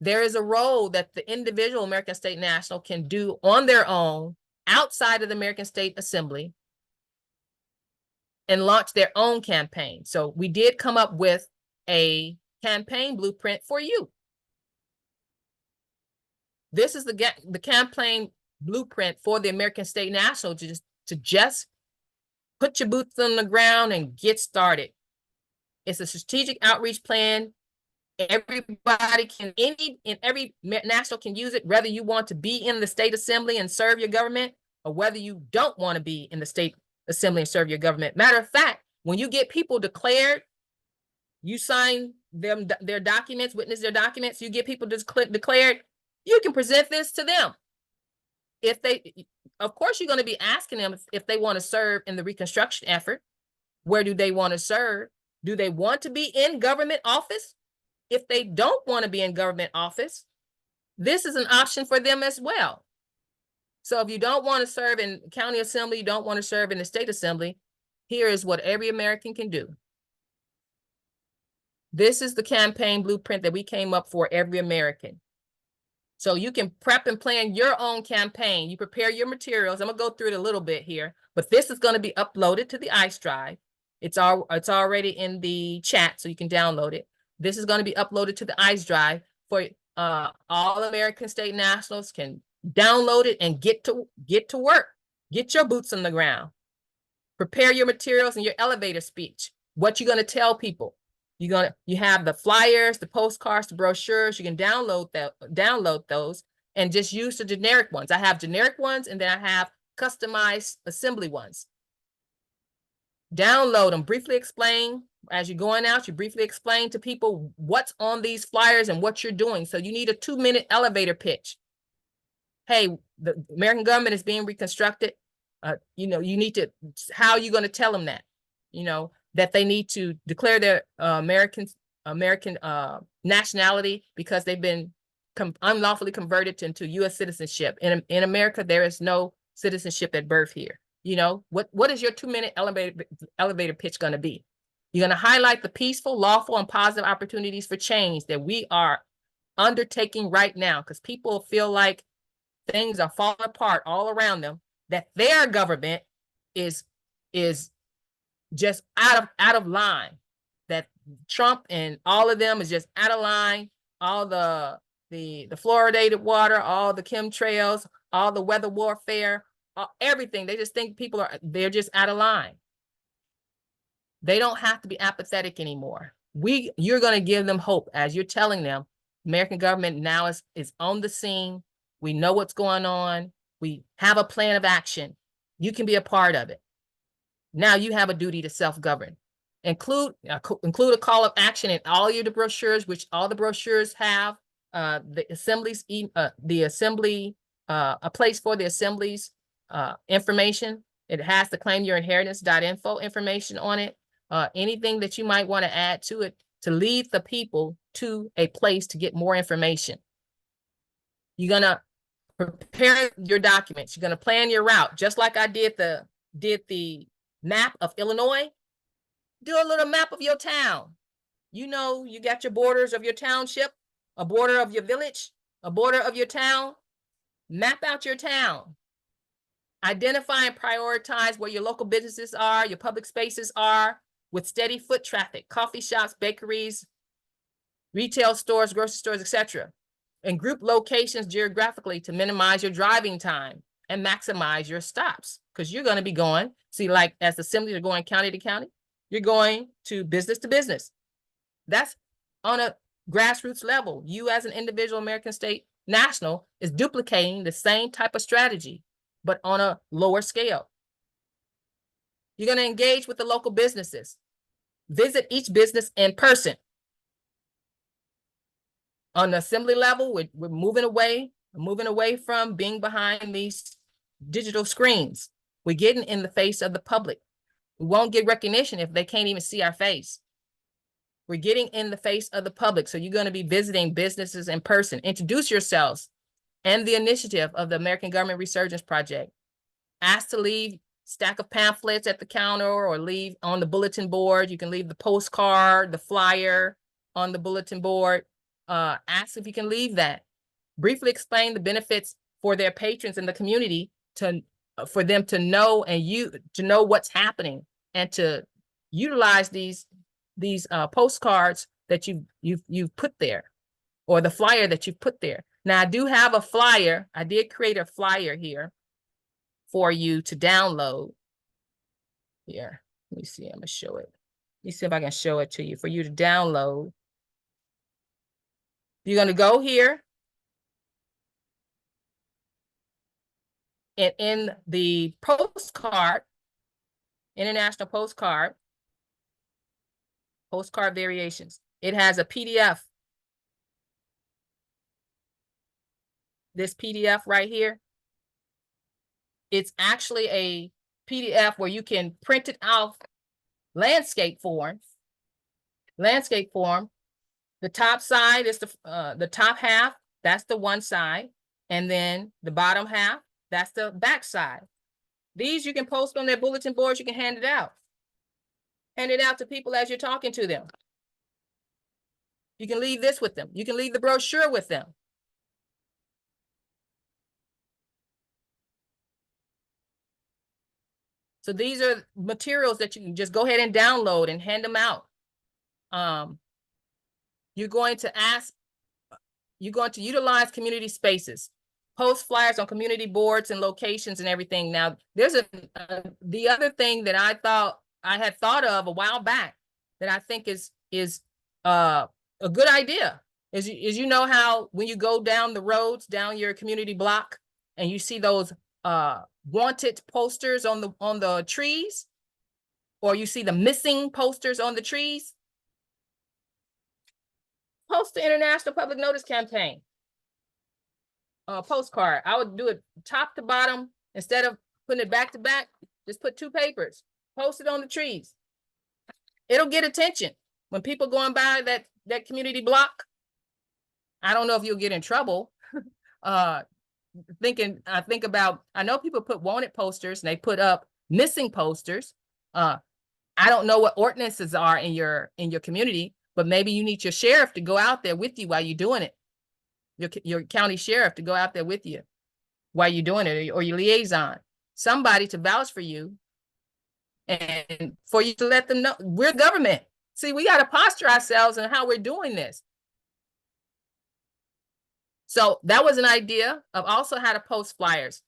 there is a role that the individual American State National can do on their own outside of the American State Assembly and launch their own campaign. So we did come up with a campaign blueprint for you. This is the campaign blueprint for the American State National to just put your boots on the ground and get started. It's a strategic outreach plan. Everybody can, every national can use it, whether you want to be in the state assembly and serve your government, or whether you don't want to be in the state assembly and serve your government. Matter of fact, when you get people declared, you sign their documents, witness their documents, you get people declared, you can present this to them. If they, of course, you're going to be asking them if they want to serve in the Reconstruction effort. Where do they want to serve? Do they want to be in government office? If they don't want to be in government office, this is an option for them as well. So if you don't want to serve in county assembly, you don't want to serve in the state assembly, here is what every American can do. This is the campaign blueprint that we came up for every American. So you can prep and plan your own campaign. You prepare your materials. I'm going to go through it a little bit here, but this is going to be uploaded to the ICE drive. It's already in the chat, so you can download it. This is going to be uploaded to the ICE drive for all American State Nationals can download it and get to work. Get your boots on the ground. Prepare your materials and your elevator speech. What you're going to tell people. You have the flyers, the postcards, the brochures. You can download those and just use the generic ones. I have generic ones, and then I have customized assembly ones. Download them, briefly explain. As you're going out, you briefly explain to people what's on these flyers and what you're doing. So you need a 2-minute elevator pitch. Hey, the American government is being reconstructed. You need to, how are you going to tell them that? That they need to declare their American nationality because they've been unlawfully converted into U.S. citizenship. In America, there is no citizenship at birth here. What is your 2-minute elevator pitch going to be? You're going to highlight the peaceful, lawful, and positive opportunities for change that we are undertaking right now, because people feel like things are falling apart all around them, that their government is just out of line, that Trump and all of them is just out of line. All the fluoridated water, all the chemtrails, all the weather warfare, everything. They just think they're just out of line. They don't have to be apathetic anymore. You're going to give them hope as you're telling them American government now is on the scene. We know what's going on. We have a plan of action. You can be a part of it. Now you have a duty to self-govern. Include a call of action in all your brochures, which all the brochures have. The assemblies, a place for the assemblies information. It has the claimyourinheritance.info information on it. Anything that you might want to add to it to lead the people to a place to get more information. You're gonna prepare your documents. You're gonna plan your route, just like I did the map of Illinois. Do a little map of your town. You know, you got your borders of your township, a border of your village, a border of your town. Map out your town. Identify and prioritize where your local businesses are, your public spaces are, with steady foot traffic, coffee shops, bakeries, retail stores, grocery stores, etc. And group locations geographically to minimize your driving time and maximize your stops. Because you're going to be going, see, like as assemblies are going county to county, you're going to business. That's on a grassroots level. You as an individual American state national is duplicating the same type of strategy, but on a lower scale. You're going to engage with the local businesses. Visit each business in person. On the assembly level, we're moving away from being behind these digital screens. We're getting in the face of the public. We won't get recognition if they can't even see our face. We're getting in the face of the public. So you're going to be visiting businesses in person. Introduce yourselves and the initiative of the American Government Resurgence Project. Ask to leave stack of pamphlets at the counter or leave on the bulletin board. You can leave the postcard, the flyer on the bulletin board. Ask if you can leave that. Briefly explain the benefits for their patrons in the community for them to know and you to know what's happening and to utilize these postcards that you've put there or the flyer that you've put there. Now I do have a flyer. I did create a flyer here for you to download. Here, let me see. I'm gonna show it. Let me see if I can show it to you for you to download. You're gonna go here. And in the postcard, international postcard variations, it has a PDF. This PDF right here, it's actually a PDF where you can print it out landscape form. The top side is the top half, that's the one side. And then the bottom half, that's the back side. These you can post on their bulletin boards, you can hand it out. Hand it out to people as you're talking to them. You can leave this with them. You can leave the brochure with them. So these are materials that you can just go ahead and download and hand them out. You're going to utilize community spaces, post flyers on community boards and locations and everything. Now, there's the other thing that I had thought of a while back that I think is a good idea. Is you know how when you go down the roads, down your community block, and you see those wanted posters on the trees, or you see the missing posters on the trees? Post the International Public Notice Campaign postcard. I would do it top to bottom instead of putting it back to back. Just put two papers, post it on the trees. It'll get attention when people going by that community block. I don't know if you'll get in trouble. I know people put wanted posters and they put up missing posters. I don't know what ordinances are in your community, but maybe you need your sheriff to go out there with you while you're doing it. Your county sheriff to go out there with you while you're doing it, or your liaison, somebody to vouch for you and for you to let them know we're government. See, we got to posture ourselves in how we're doing this. So that was an idea of also how to post flyers.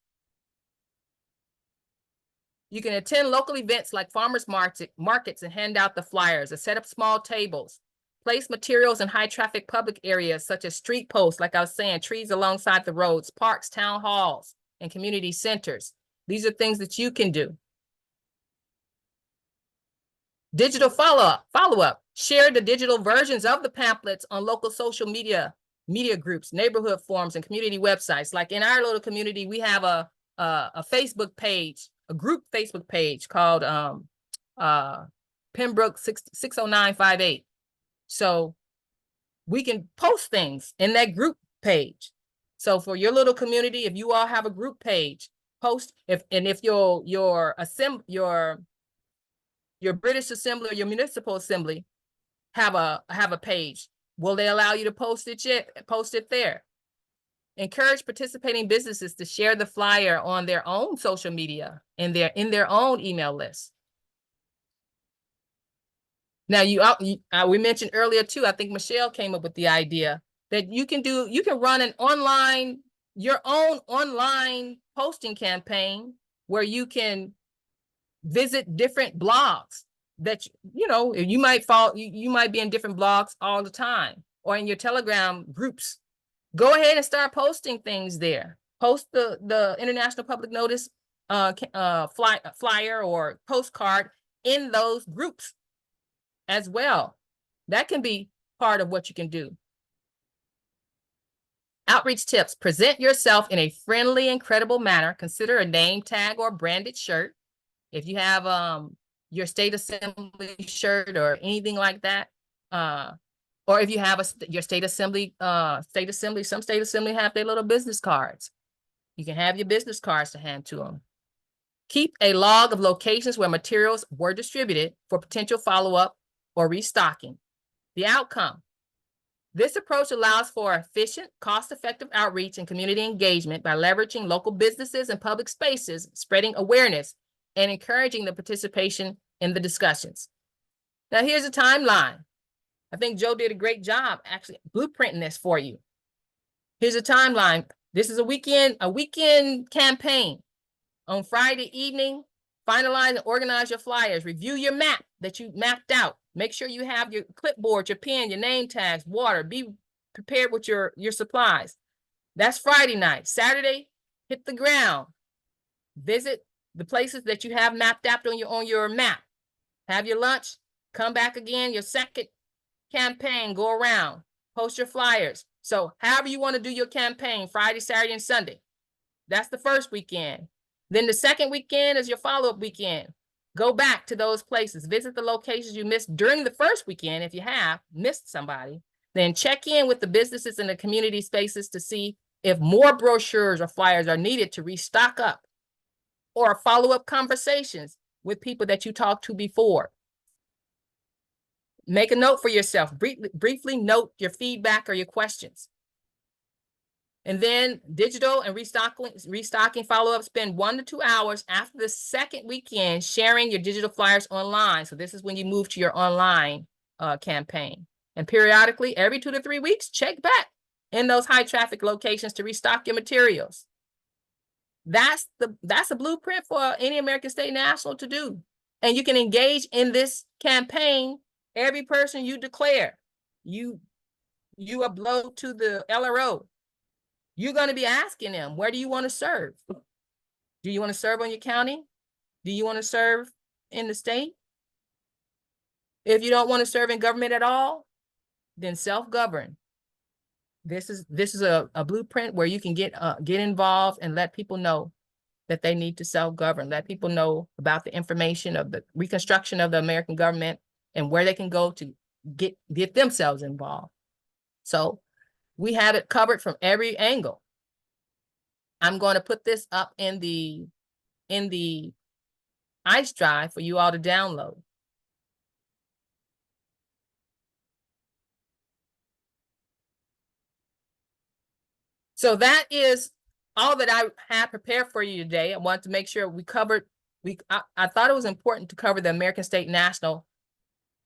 You can attend local events like farmers markets and hand out the flyers, or set up small tables. Place materials in high traffic public areas such as street posts, like I was saying, trees alongside the roads, parks, town halls, and community centers. These are things that you can do. Digital follow-up. Share the digital versions of the pamphlets on local social media groups, neighborhood forums, and community websites. Like in our little community, we have a Facebook page, a group Facebook page called Pembroke 60958. So we can post things in that group page. So for your little community, if you all have a group page, post if your British Assembly or your municipal assembly have a page, will they allow you to post it there? Encourage participating businesses to share the flyer on their own social media in their own email list. Now, we mentioned earlier too, I think Michelle came up with the idea that you can run your own online posting campaign where you can visit different blogs that, you might be in different blogs all the time, or in your Telegram groups. Go ahead and start posting things there. Post the International Public Notice flyer or postcard in those groups as well. That can be part of what you can do. Outreach tips: present yourself in a friendly and credible manner. Consider a name tag or branded shirt. If you have your state assembly shirt or anything like that, or if you have your state assembly, some state assembly have their little business cards. You can have your business cards to hand to them. Keep a log of locations where materials were distributed for potential follow-up or restocking. The outcome: this approach allows for efficient, cost-effective outreach and community engagement by leveraging local businesses and public spaces, spreading awareness, and encouraging the participation in the discussions. Now, here's a timeline. I think Joe did a great job actually blueprinting this for you. Here's a timeline. This is a weekend campaign. On Friday evening, finalize and organize your flyers. Review your map that you mapped out. Make sure you have your clipboard, your pen, your name tags, water. Be prepared with your supplies. That's Friday night. Saturday, hit the ground. Visit the places that you have mapped out on your map. Have your lunch. Come back again. Your second campaign, go around. Post your flyers. So however you want to do your campaign, Friday, Saturday, and Sunday. That's the first weekend. Then the second weekend is your follow-up weekend. Go back to those places. Visit the locations you missed during the first weekend if you have missed somebody. Then check in with the businesses and the community spaces to see if more brochures or flyers are needed to restock up, or follow-up conversations with people that you talked to before. Make a note for yourself. Briefly note your feedback or your questions. And then digital and restocking follow-up, spend 1 to 2 hours after the second weekend sharing your digital flyers online. So this is when you move to your online campaign. And periodically, every 2 to 3 weeks, check back in those high traffic locations to restock your materials. That's a blueprint for any American State National to do. And you can engage in this campaign. Every person you declare, you upload to the LRO. You're going to be asking them, where do you want to serve? Do you want to serve on your county? Do you want to serve in the state? If you don't want to serve in government at all, then self-govern. This is a blueprint where you can get involved and let people know that they need to self-govern. Let people know about the information of the reconstruction of the American government and where they can go to get themselves involved. So we have it covered from every angle. I'm going to put this up in the ICE drive for you all to download. So that is all that I had prepared for you today. I wanted to make sure we covered, I thought it was important to cover the American State National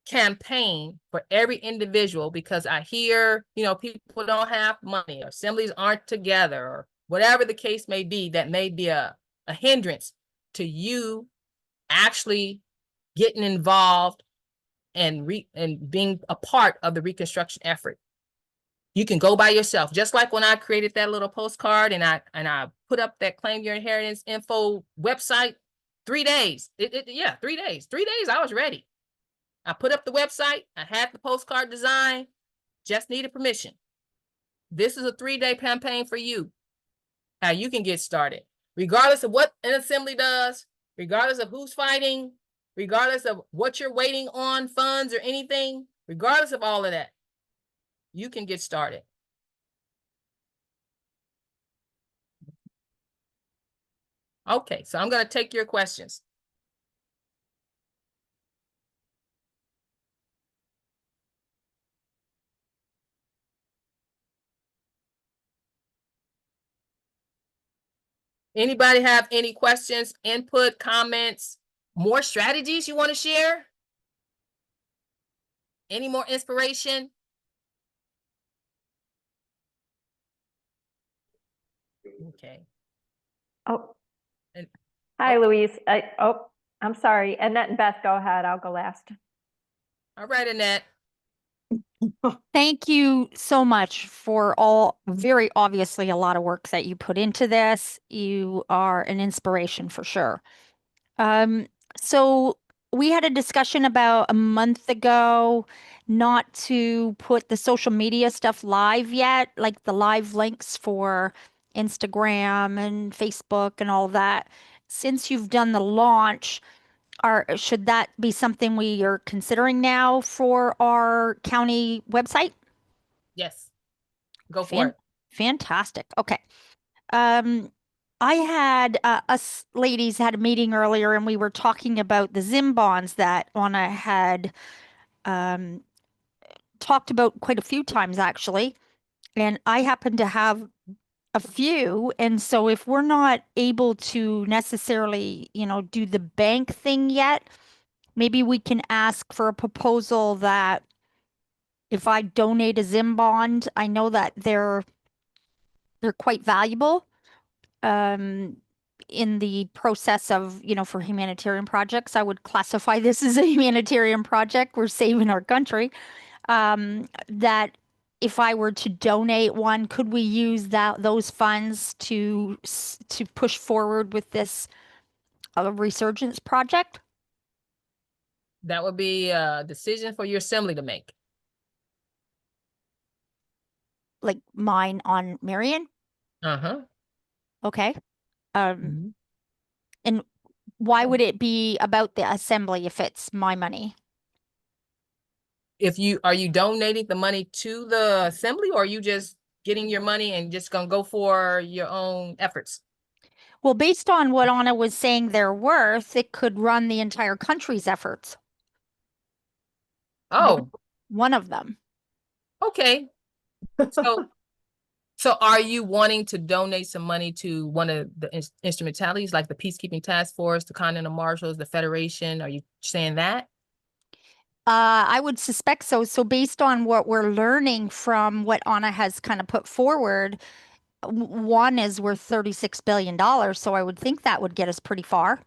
campaign for every individual, because I hear, people don't have money, or assemblies aren't together, or whatever the case may be, that may be a hindrance to you actually getting involved and being a part of the reconstruction effort. You can go by yourself, just like when I created that little postcard and I put up that Claim Your Inheritance info website. 3 days. 3 days. 3 days, I was ready. I put up the website. I had the postcard design. Just needed permission. This is a 3-day campaign for you. How you can get started, regardless of what an assembly does, regardless of who's fighting, regardless of what you're waiting on, funds or anything, regardless of all of that, you can get started. Okay, so I'm going to take your questions. Anybody have any questions, input, comments, more strategies you want to share? Any more inspiration? Okay. Oh, And, hi, Louise. I'm sorry. Annette and Beth, go ahead. I'll go last. all right, Annette. Thank you so much for all, very obviously, a lot of work that you put into this. You are an inspiration for sure. So we had a discussion about a month ago not to put the social media stuff live yet, like the live links for Instagram and Facebook and all that. Since you've done the launch, should that be something we are considering now for our county website? Yes, go for it. Fantastic. Okay. I had us ladies had a meeting earlier and we were talking about the Zim bonds that Anna had um, talked about quite a few times actually. And I happen to have a few. And so if we're not able to necessarily, do the bank thing yet, maybe we can ask for a proposal that if I donate a Zim bond, I know that they're quite valuable in the process of, for humanitarian projects. I would classify this as a humanitarian project. We're saving our country. That if I were to donate one, could we use those funds to push forward with this resurgence project? That would be a decision for your assembly to make. Like mine on Marion? Uh-huh. Okay. And why would it be about the assembly if it's my money? Are you donating the money to the assembly, or are you just getting your money and just gonna go for your own efforts? Well, based on what Anna was saying they're worth, it could run the entire country's efforts. Oh, One of them. okay. So are you wanting to donate some money to one of the instrumentalities like the Peacekeeping Task Force, the Continental Marshals, the Federation? Are you saying that? I would suspect so. So based on what we're learning from what Anna has kind of put forward, one is worth $36 billion. So I would think that would get us pretty far.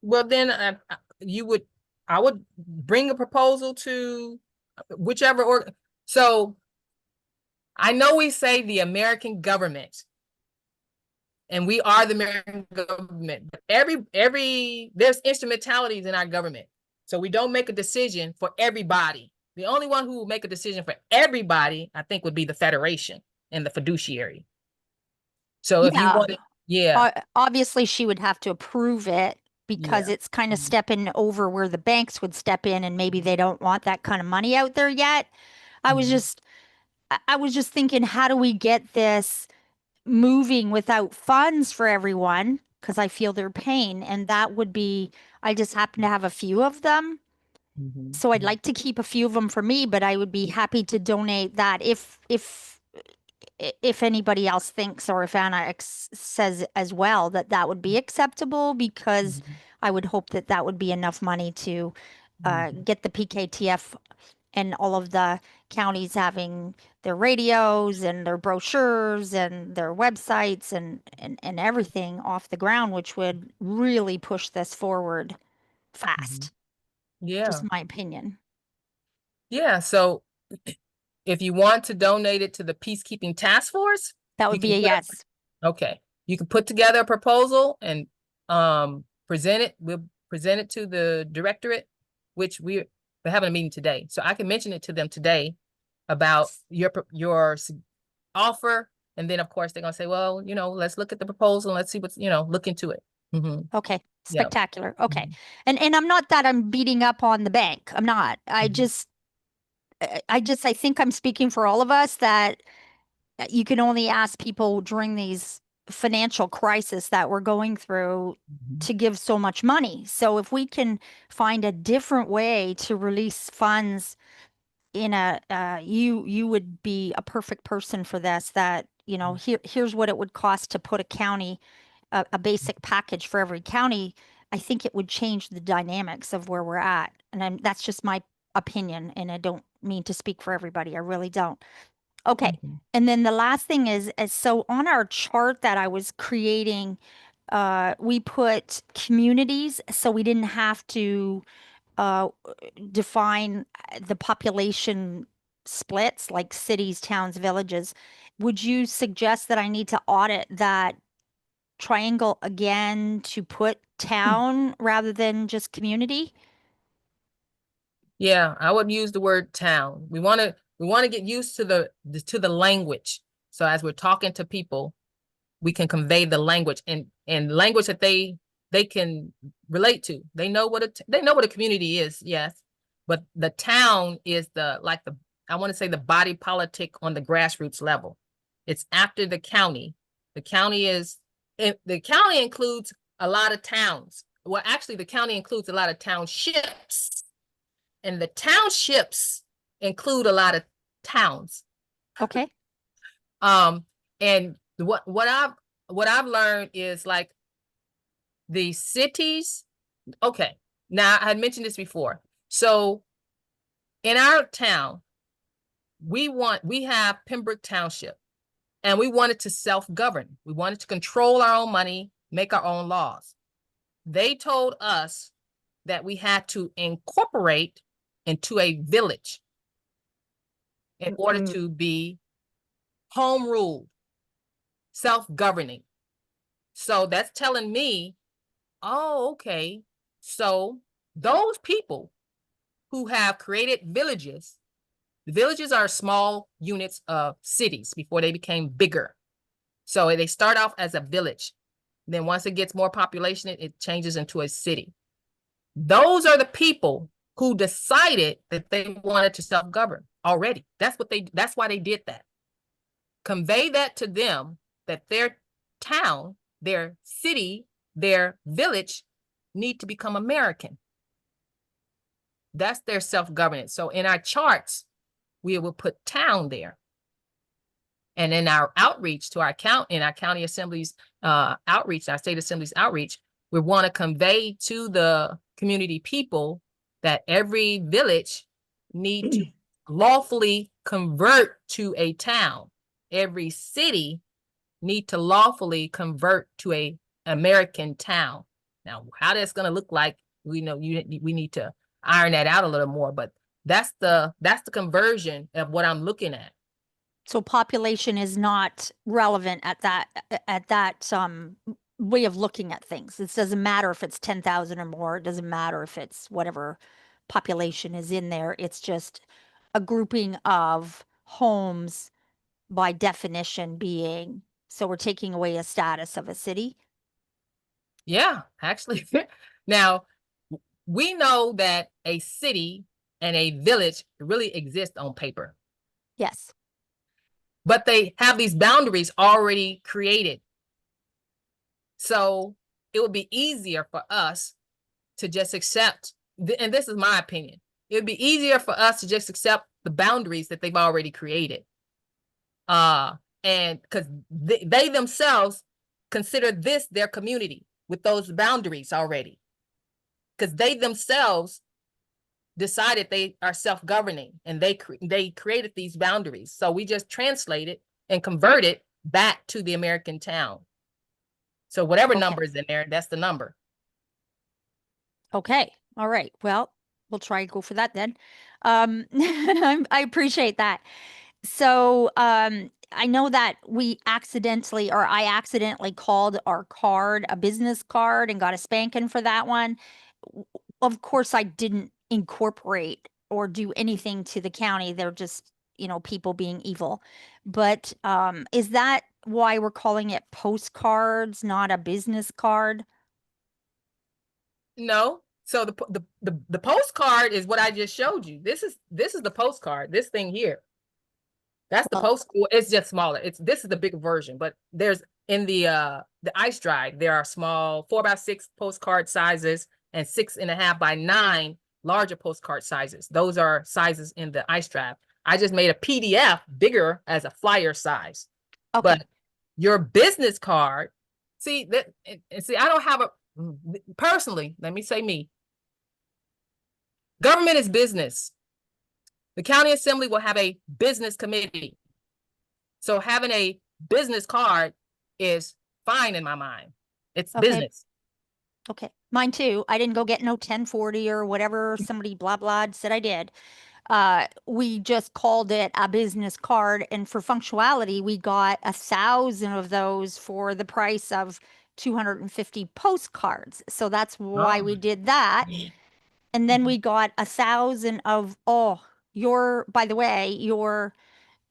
Well, then I would bring a proposal to whichever org. So I know we say the American government, and we are the American government. But there's instrumentalities in our government. So we don't make a decision for everybody. The only one who will make a decision for everybody, I think, would be the Federation and the Fiduciary. So if you want it, Obviously, she would have to approve it because Yeah. it's kind of stepping over where the banks would step in, and maybe they don't want that kind of money out there yet. I was just thinking, how do we get this moving without funds for everyone? Because I feel their pain, and that would be, I just happen to have a few of them. So I'd like to keep a few of them for me, but I would be happy to donate that if anybody else thinks, or if Anna says as well that that would be acceptable, because I would hope that that would be enough money to get the PKTF and all of the counties having their radios and their brochures and their websites and everything off the ground, which would really push this forward fast. Yeah. just my opinion. Yeah. So if you want to donate it to the Peacekeeping Task Force, That you would can be a put yes. okay. You can put together a proposal and present it. We'll present it to the directorate, which we're having a meeting today. So I can mention it to them today about your offer. And then of course they're gonna say, well, you know, let's look at the proposal and let's see what's, you know, look into it. Okay, Yeah. spectacular. Okay. Mhm. And I'm not that I'm beating up on the bank. I'm not. I Mhm. just I think I'm speaking for all of us that you can only ask people during these financial crisis that we're going through Mhm. to give so much money. So if we can find a different way to release funds in a you would be a perfect person for this, that you know, here's what it would cost to put a county a basic package for every county. I think it would change the dynamics of where we're at. And that's just my opinion. And I don't mean to speak for everybody. I really don't. Okay. Mhm. And then the last thing is so on our chart that I was creating, we put communities so we didn't have to uh, define the population splits like cities, towns, villages. Would you suggest that I need to audit that triangle again to put town rather than just community? Yeah, I would use the word town. We want to get used to the language. So as we're talking to people, we can convey the language and language that they can relate to. They know what a community is, yes. But the town is I want to say the body politic on the grassroots level. It's after the county. The county includes a lot of towns. Well, actually, the county includes a lot of townships. And the townships include a lot of towns. Okay. And what I've learned is like the cities. Okay, now I had mentioned this before. So in our town, we have Pembroke Township, and we wanted to self-govern. We wanted to control our own money, make our own laws. They told us that we had to incorporate into a village in order to be home ruled, self-governing. So that's telling me, oh, okay. So those people who have created villages, the villages are small units of cities before they became bigger. So they start off as a village. Then once it gets more population, it changes into a city. Those are the people who decided that they wanted to self-govern already. That's why they did that. Convey that to them that their town, their city, their village need to become American. That's their self-governance. So in our charts, we will put town there. And in our outreach to our county assemblies outreach, our state assemblies outreach, we want to convey to the community people that every village need to lawfully convert to a town. Every city need to lawfully convert to a American town. Now, how that's going to look like, we need to iron that out a little more, but that's the conversion of what I'm looking at. So population is not relevant at that way of looking at things. It doesn't matter if it's 10,000 or more. It doesn't matter if it's whatever population is in there. It's just a grouping of homes by definition being, so we're taking away a status of a city. Yeah, actually. Now, we know that a city and a village really exist on paper, Yes. but they have these boundaries already created. So it would be easier for us to just accept, and this is my opinion, it would be easier for us to just accept the boundaries that they've already created. And because they themselves consider this their community with those boundaries already. Because they themselves decided they are self-governing and they created these boundaries. So we just translate it and convert it back to the American town. So whatever Okay. number is in there, that's the number. Okay. All right. Well, we'll try to go for that then. I appreciate that. So, I know that I accidentally called our card a business card and got a spanking for that one. Of course, I didn't incorporate or do anything to the county. They're just, people being evil. But, is that why we're calling it postcards, not a business card? No. So the postcard is what I just showed you. This is the postcard, this thing here. That's the Well, it's just smaller. This is the big version, but there's in the ice drive, there are small 4x6 postcard sizes and 6.5x9 larger postcard sizes. Those are sizes in the ice drive. I just made a PDF bigger as a flyer size. okay. But your business card, see that, and see, I don't have a personally, let me say me. Government is business. The county assembly will have a business committee. So having a business card is fine in my mind. It's Okay. business. Okay, mine too. I didn't go get no 1040 or whatever somebody blah blah said I did. We just called it a business card, and for functionality, we got 1,000 of those for the price of 250 postcards. So that's why we did that. And then we got 1,000 of by the way, your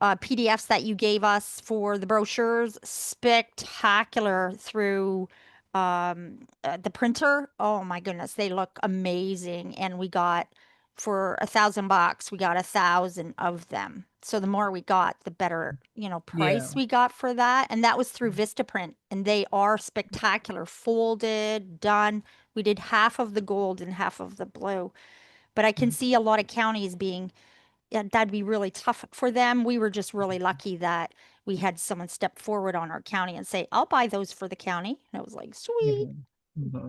PDFs that you gave us for the brochures, spectacular through the printer. Oh my goodness, they look amazing. And we got for $1,000, we got 1,000 of them. So the more we got, the better, price we got for that. And that was through Vistaprint, and they are spectacular, folded, done. We did half of the gold and half of the blue. But I can see a lot of counties being, yeah, that'd be really tough for them. We were just really lucky that we had someone step forward on our county and say, I'll buy those for the county. And I was like, sweet. Yeah.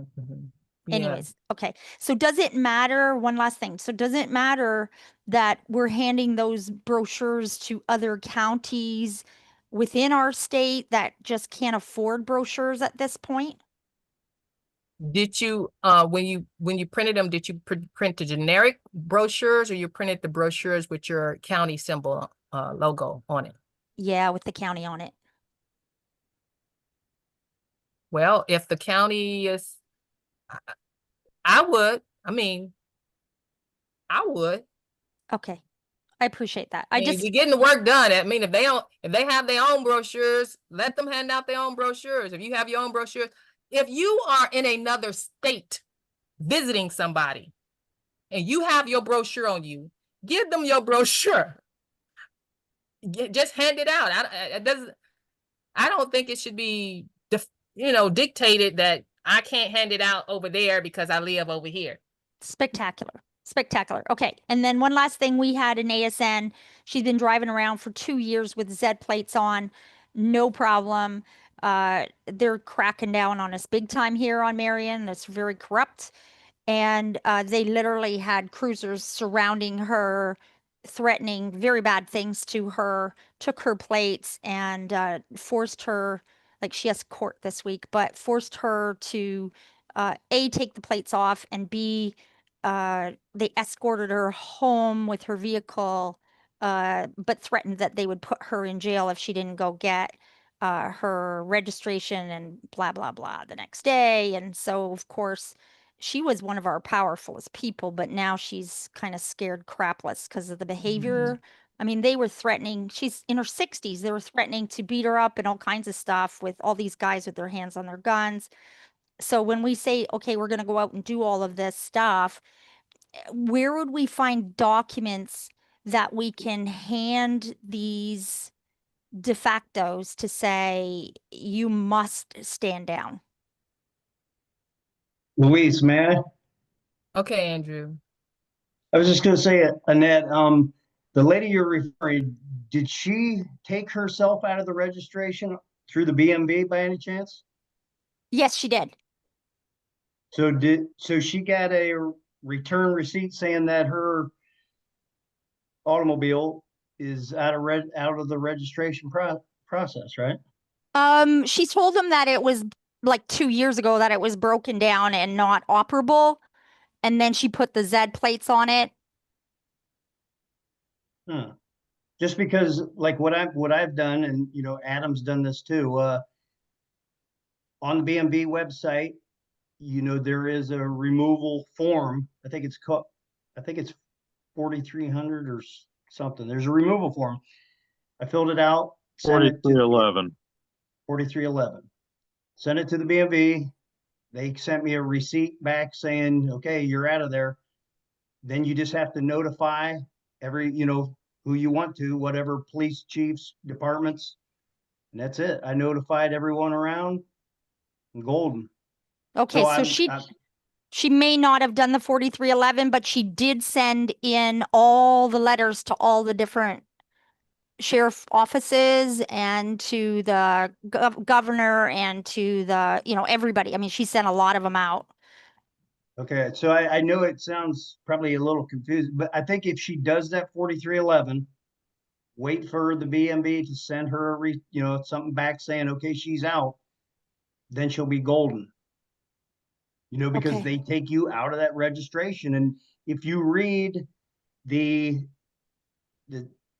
Anyways, okay. So does it matter? One last thing. So does it matter that we're handing those brochures to other counties within our state that just can't afford brochures at this point? Did you when you printed them, did you print the generic brochures, or you printed the brochures with your county symbol logo on it? Yeah, with the county on it. Well, if the county is, I would. I mean, I would. Okay. I appreciate that. I mean, we're getting the work done. I mean, if they have their own brochures, let them hand out their own brochures. If you have your own brochures, if you are in another state visiting somebody and you have your brochure on you, give them your brochure. Just hand it out. I don't think it should be, dictated that I can't hand it out over there because I live over here. Spectacular. Spectacular. Okay. And then one last thing, we had an ASN. She's been driving around for 2 years with Z plates on. No problem. They're cracking down on us big time here on Marion. That's very corrupt. And they literally had cruisers surrounding her, threatening very bad things to her, took her plates, and forced her, like she has court this week, but forced her to A, take the plates off, and B, they escorted her home with her vehicle, but threatened that they would put her in jail if she didn't go get her registration and blah, blah, blah the next day. And so, of course, she was one of our powerfulest people, but now she's kind of scared crapless because of the behavior. I mean, they were threatening, she's in her 60s. They were threatening to beat her up and all kinds of stuff with all these guys with their hands on their guns. So when we say, okay, we're going to go out and do all of this stuff, where would we find documents that we can hand these de factos to say, you must stand down? Louise, may I? Okay, Andrew. I was just going to say, Annette, the lady you're referring, did she take herself out of the registration through the BMV by any chance? Yes, she did. So she got a return receipt saying that her automobile is out of the registration process, right? She told them that it was like 2 years ago that it was broken down and not operable. and then she put the Z plates on it. Hmm. Just because like what I've done, and you know, Adam's done this too, on the BMV website, you know, there is a removal form. I think it's 4,300 or something. There's a removal form. I filled it out, sent it to 4311. 4311. Sent it to the BMV. They sent me a receipt back saying, okay, you're out of there. Then you just have to notify every, you know, who you want to, whatever police chiefs, departments. And that's it. I notified everyone around and golden. Okay, So so she may not have done the 4311, but she did send in all the letters to all the different sheriff offices and to the governor and to the, you know, everybody. I mean, she sent a lot of them out. okay, so I know it sounds probably a little confused, but I think if she does that 4311, wait for the BMB to send her you know, something back saying, okay, she's out, then she'll be golden. You know, because Okay. they take you out of that registration. And if you read the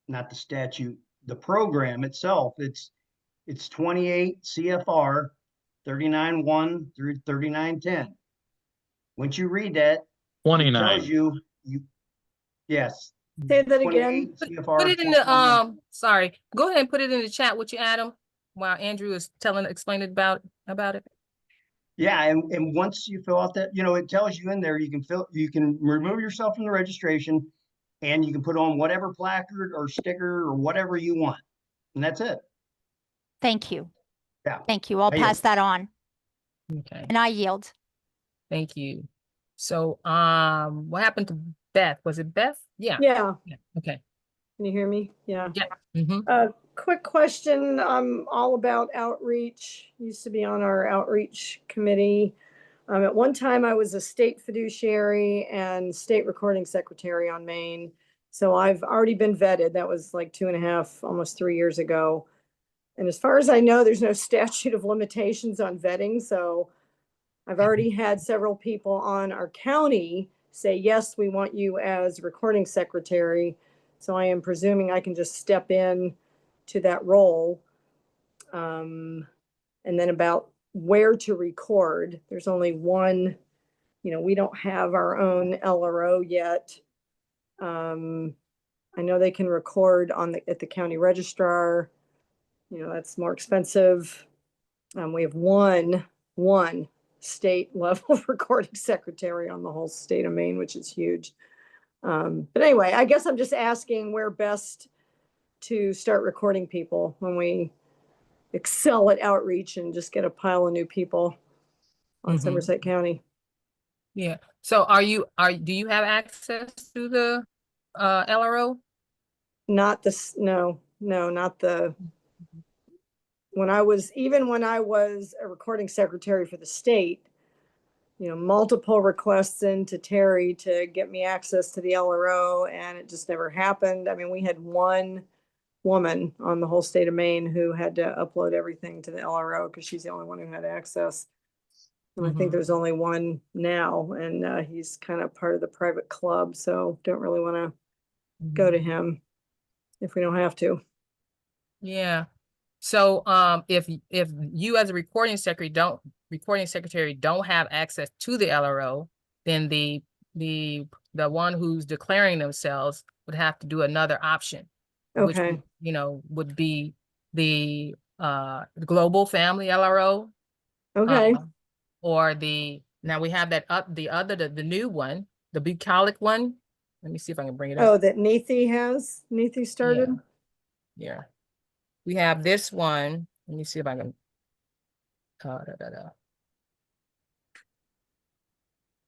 not the statute, the program itself, it's 28 CFR 39.1 through 39.10. Once you read that, it 29. tells you yes. Say that again. 28 CFR Put it in the, sorry, go ahead and put it in the chat with you, Adam, while Andrew is explaining about it. Yeah, and once you fill out that, you know, it tells you in there, you can remove yourself from the registration and you can put on whatever placard or sticker or whatever you want. And that's it. Thank you. Yeah. Thank you. I'll I yield. pass that on. Okay, And I yield. thank you. So, what happened to Beth? Was it Beth? Yeah. Yeah, Okay. can you hear me? Yeah. Mm-hmm. Quick question. I'm all about outreach. Used to be on our outreach committee. At one time, I was a state fiduciary and state recording secretary on Maine. So I've already been vetted. That was like 2.5, almost 3 years ago. And as far as I know, there's no statute of limitations on vetting. So I've already had several people on our county say, yes, we want you as recording secretary. So I am presuming I can just step in to that role. And then about where to record, there's only one, you know, we don't have our own LRO yet. I know they can record at the county registrar. You know, that's more expensive. We have one state level recording secretary on the whole state of Maine, which is huge. But anyway, I guess I'm just asking where best to start recording people when we excel at outreach and just get a pile of new people on Mhm. Somerset County. Yeah. So do you have access to the LRO? Not this, no, not the, when I was a recording secretary for the state, you know, multiple requests into Terry to get me access to the LRO, and it just never happened. I mean, we had one woman on the whole state of Maine who had to upload everything to the LRO because she's the only one who had access. And I think Mhm. there's only one now, and he's kind of part of the private club, so don't really want to go to him if we don't have to. Yeah. So if you as a recording secretary don't have access to the LRO, then the one who's declaring themselves would have to do another option, which Okay. would, you know, would be the global family LRO. Okay. Or now we have the new one, the bucolic one. Let me see if I can bring it up. Oh, that Nethi started? Yeah. We have this one. Let me see if I can.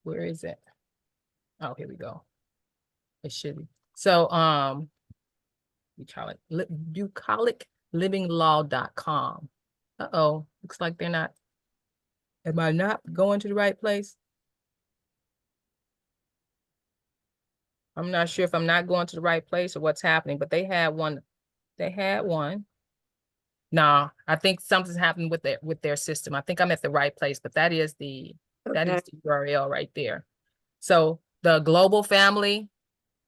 Where is it? Oh, here we go. It should be. So, bucoliclivinglaw.com. Uh-oh, looks like they're not. Am I not going to the right place? I'm not sure if I'm not going to the right place or what's happening, but they had one. No, I think something's happened with their system. I think I'm at the right place, but that is the Okay. URL right there. So the global family,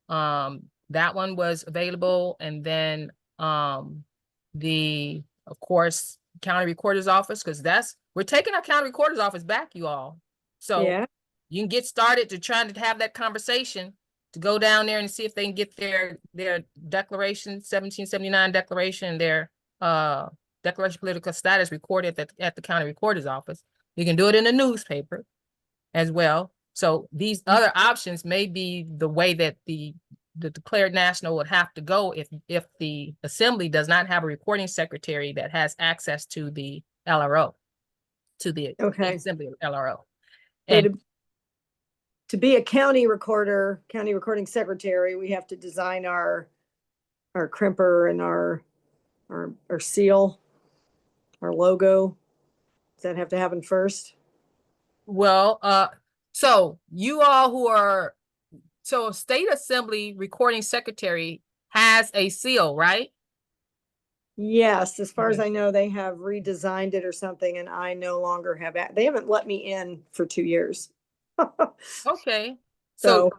that one was available. And then, of course, county recorder's office, because we're taking our county recorder's office back, you all. So Yeah, you can get started to trying to have that conversation, to go down there and see if they can get their declaration, 1779 declaration, their declaration of political status recorded at the county recorder's office. You can do it in a newspaper as well. So these other options may be the way that the declared national would have to go if the assembly does not have a recording secretary that has access to the LRO, to the okay. assembly LRO. So And to be a county recorder, county recording secretary, we have to design our crimper and our seal, our logo. Does that have to happen first? well, so you all who are, so state assembly recording secretary has a seal, right? Yes, as far as Okay. I know, they have redesigned it or something, and I no longer have they haven't let me in for 2 years. Okay. So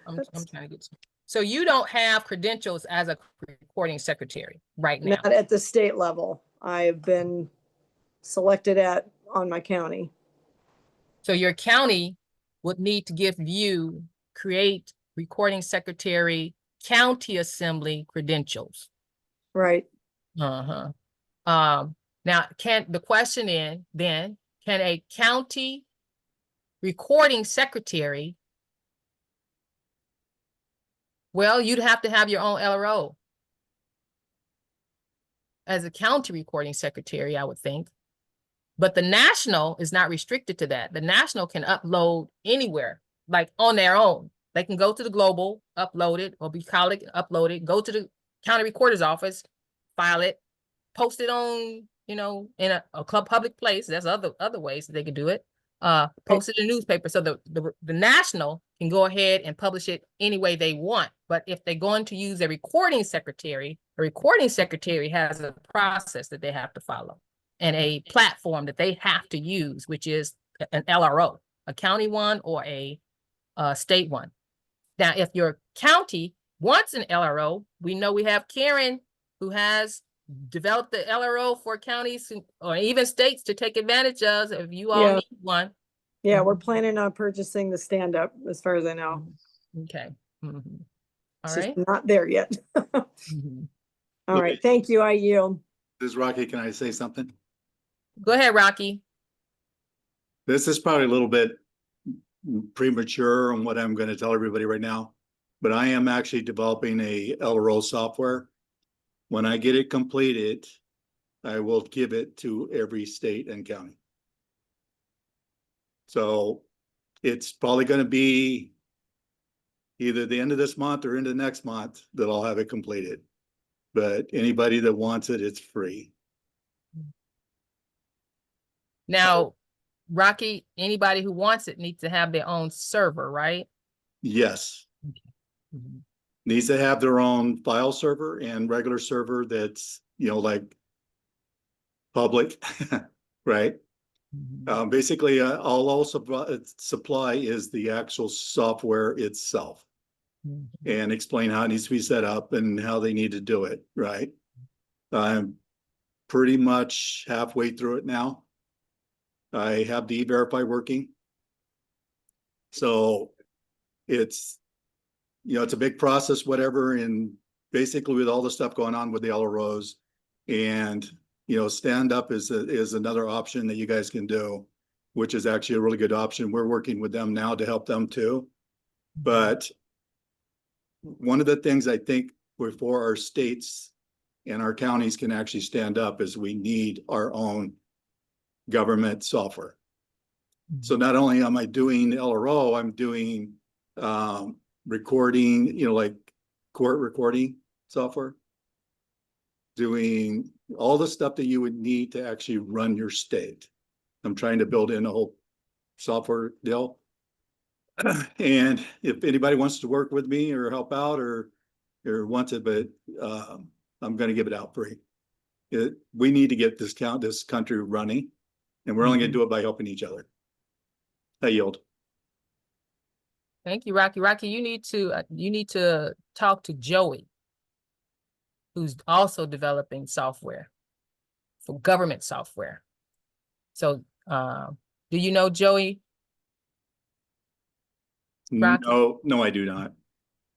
I'm trying to get, so you don't have credentials as a recording secretary right now. not at the state level. I've been selected on my county. So your county would need to give you, create recording secretary, county assembly credentials. Right. Uh-huh. Now the question in then, can a county recording secretary, well, you'd have to have your own LRO as a county recording secretary, I would think. But the national is not restricted to that. The national can upload anywhere, like on their own. They can go to the global, upload it, or upload it, go to the county recorder's office, file it, post it on, in a club public place. There's other ways that they can do it. Post it in a newspaper. So the national can go ahead and publish it any way they want. But if they're going to use a recording secretary has a process that they have to follow and a platform that they have to use, which is an LRO, a county one or a state one. Now, if your county wants an LRO, we know we have Karen who has developed the LRO for counties or even states to take advantage of if you all Yeah. need one. Yeah, we're planning on purchasing the stand-up, as far as I know. Okay. Mhm. It's All just right. not there yet. Mhm. All right, thank you, I yield. This is Rocky. Can I say something? Go ahead, Rocky. This is probably a little bit premature on what I'm going to tell everybody right now, but I am actually developing a LRO software. When I get it completed, I will give it to every state and county. So it's probably going to be either the end of this month or into next month that I'll have it completed. But anybody that wants it, it's free. Now, Rocky, anybody who wants it needs to have their own server, right? Yes. Mhm. Needs to have their own file server and regular server that's, like public, right? Mhm. Basically, all I'll supply is the actual software itself Mhm. and explain how it needs to be set up and how they need to do it, right? I'm pretty much halfway through it now. I have the E-Verify working. So it's, it's a big process, whatever, and basically with all the stuff going on with the LROs and, stand up is another option that you guys can do, which is actually a really good option. We're working with them now to help them too. But one of the things I think before our states and our counties can actually stand up is we need our own government software. So not only am I doing LRO, I'm doing recording, like court recording software, doing all the stuff that you would need to actually run your state. I'm trying to build in a whole software deal. And if anybody wants to work with me or help out or wants it, but I'm going to give it out free. We need to get this country running, and we're only going to do it by helping each other. I yield. Thank you, Rocky. Rocky, you need to talk to Joey, who's also developing software for government software. So, do you know Joey? Rocky? No, I do not.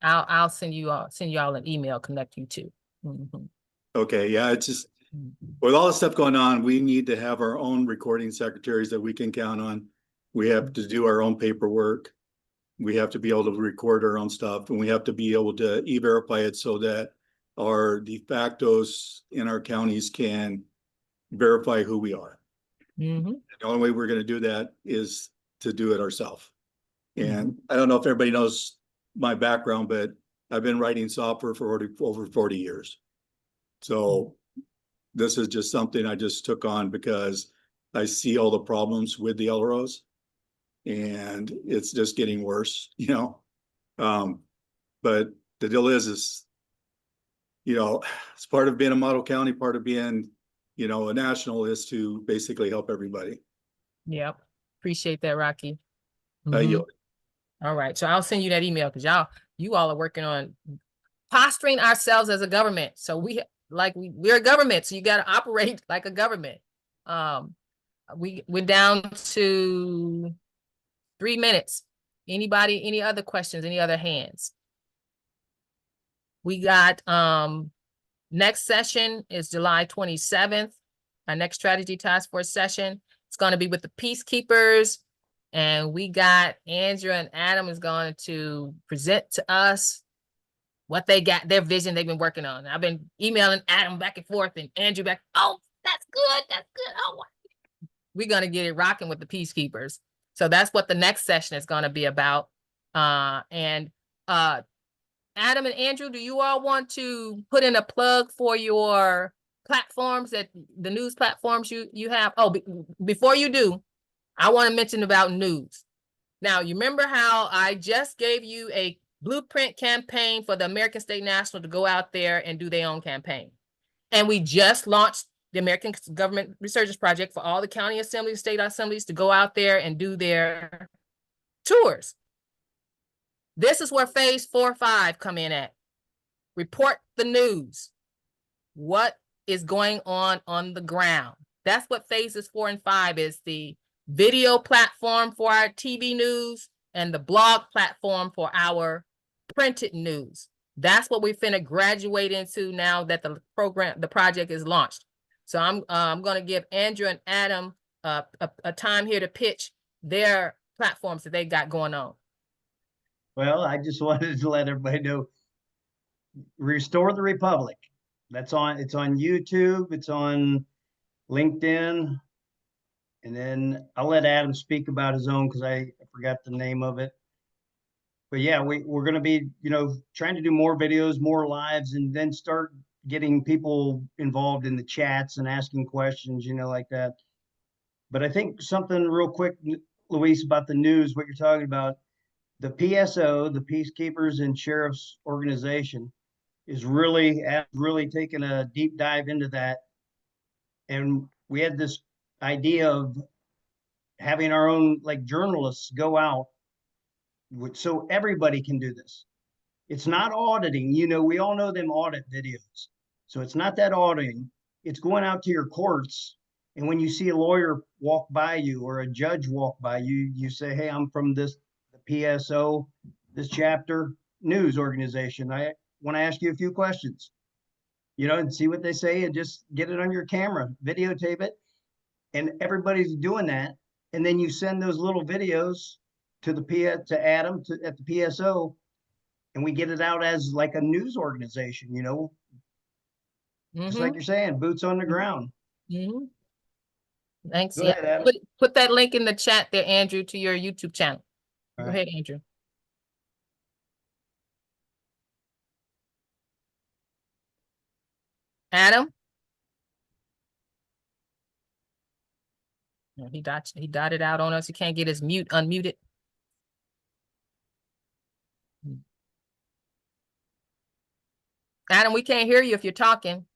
I'll send you all an email, connect you to. Mhm. Okay, yeah, it's just, Mhm. with all the stuff going on, we need to have our own recording secretaries that we can count on. We have to do our own paperwork. We have to be able to record our own stuff, and we have to be able to e-verify it so that our de factos in our counties can verify who we are. Mhm. The only way we're gonna do that is to do it ourselves. Mm-hmm. And I don't know if everybody knows my background, but I've been writing software for over 40 years. So this is just something I just took on because I see all the problems with the LROs, and it's just getting worse, you know? But the deal is, you know, it's part of being a model county, part of being, you know, a national, is to basically help everybody. Yep. Appreciate that, Rocky. I Mhm. yield. All right. So I'll send you that email because you all are working on posturing ourselves as a government. So we're a government. So you got to operate like a government. We're down to 3 minutes. Anybody, any other questions, any other hands? We got, next session is July 27th. Our next strategy task force session. It's going to be with the Peacekeepers. And we got Andrew and Adam is going to present to us what they got, their vision they've been working on. I've been emailing Adam back and forth and Andrew back. Oh, that's good. That's good. Oh, we're going to get it rocking with the Peacekeepers. So that's what the next session is going to be about. And Adam and Andrew, do you all want to put in a plug for your platforms, that the news platforms you have? Oh, before you do, I want to mention about news. Now, you remember how I just gave you a blueprint campaign for the American State National to go out there and do their own campaign. And we just launched the American Government Resurgence Project for all the county assemblies, state assemblies to go out there and do their tours. This is where phase 4 or 5 come in at. Report the news. What is going on the ground? That's what phases 4 and 5 is: the video platform for our TV news and the blog platform for our printed news. That's what we're finna graduate into now that the project is launched. So I'm going to give Andrew and Adam a time here to pitch their platforms that they got going on. Well, I just wanted to let everybody know, Restore the Republic. It's on YouTube, it's on LinkedIn. And then I'll let Adam speak about his own because I forgot the name of it. But yeah, we're going to be, trying to do more videos, more lives, and then start getting people involved in the chats and asking questions, like that. But I think something real quick, Louise, about the news, what you're talking about, the PSO, the Peacekeepers and Sheriffs Organization, is really taking a deep dive into that. And we had this idea of having our own journalists go out, so everybody can do this. It's not auditing, we all know them audit videos. So it's not that auditing, it's going out to your courts. And when you see a lawyer walk by you or a judge walk by you, you say, hey, I'm from the PSO, this chapter news organization. I want to ask you a few questions, and see what they say, and just get it on your camera, videotape it. And everybody's doing that. And then you send those little videos to Adam at the PSO, and we get it out as like a news organization, just like you're saying, boots on the ground. Mm-hmm. Thanks. Go Yeah. ahead, Adam. Put that link in the chat there, Andrew, to your YouTube channel. All Go right. ahead, Andrew. Adam? No, he dotted out on us. He can't get his unmuted. Adam, we can't hear you if you're talking.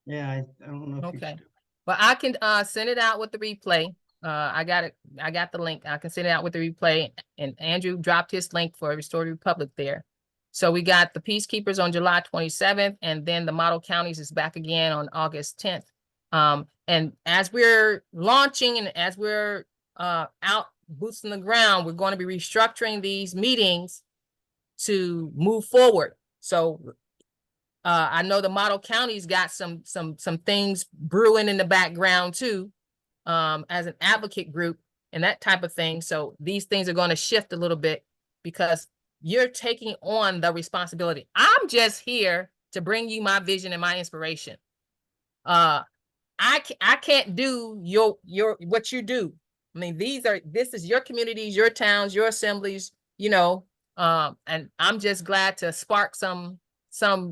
Yeah, I don't know if Okay. you But I can send it out with the replay. I got the link. I can send it out with the replay, and Andrew dropped his link for Restorative Republic there. So we got the Peacekeepers on July 27th, and then the Model Counties is back again on August 10th. And as we're launching and as we're out boots on the ground, we're going to be restructuring these meetings to move forward. So I know the Model Counties got some things brewing in the background too, as an advocate group and that type of thing. So these things are going to shift a little bit because you're taking on the responsibility. I'm just here to bring you my vision and my inspiration. I can't do your what you do. I mean, this is your communities, your towns, your assemblies, you know, and I'm just glad to spark some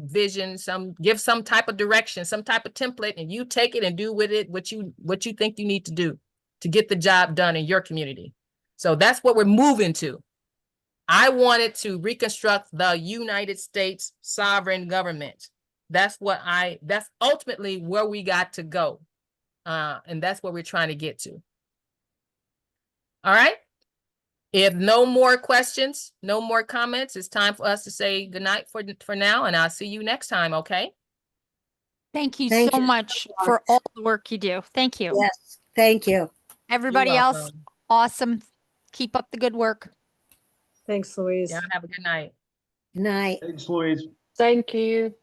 vision, give some type of direction, some type of template, and you take it and do with it what you think you need to do to get the job done in your community. So that's what we're moving to. I wanted to reconstruct the United States sovereign government. That's ultimately where we got to go. And that's what we're trying to get to. All right. If no more questions, no more comments, it's time for us to say goodnight for now, and I'll see you next time, okay? Thank you Thank so you much so for much. all the work you do. Thank you. Yes, thank you. Everybody You're else, welcome. awesome. Keep up the good work. Thanks, Louise. Yeah, have a good night. Good night. Thanks, Louise. Thank you.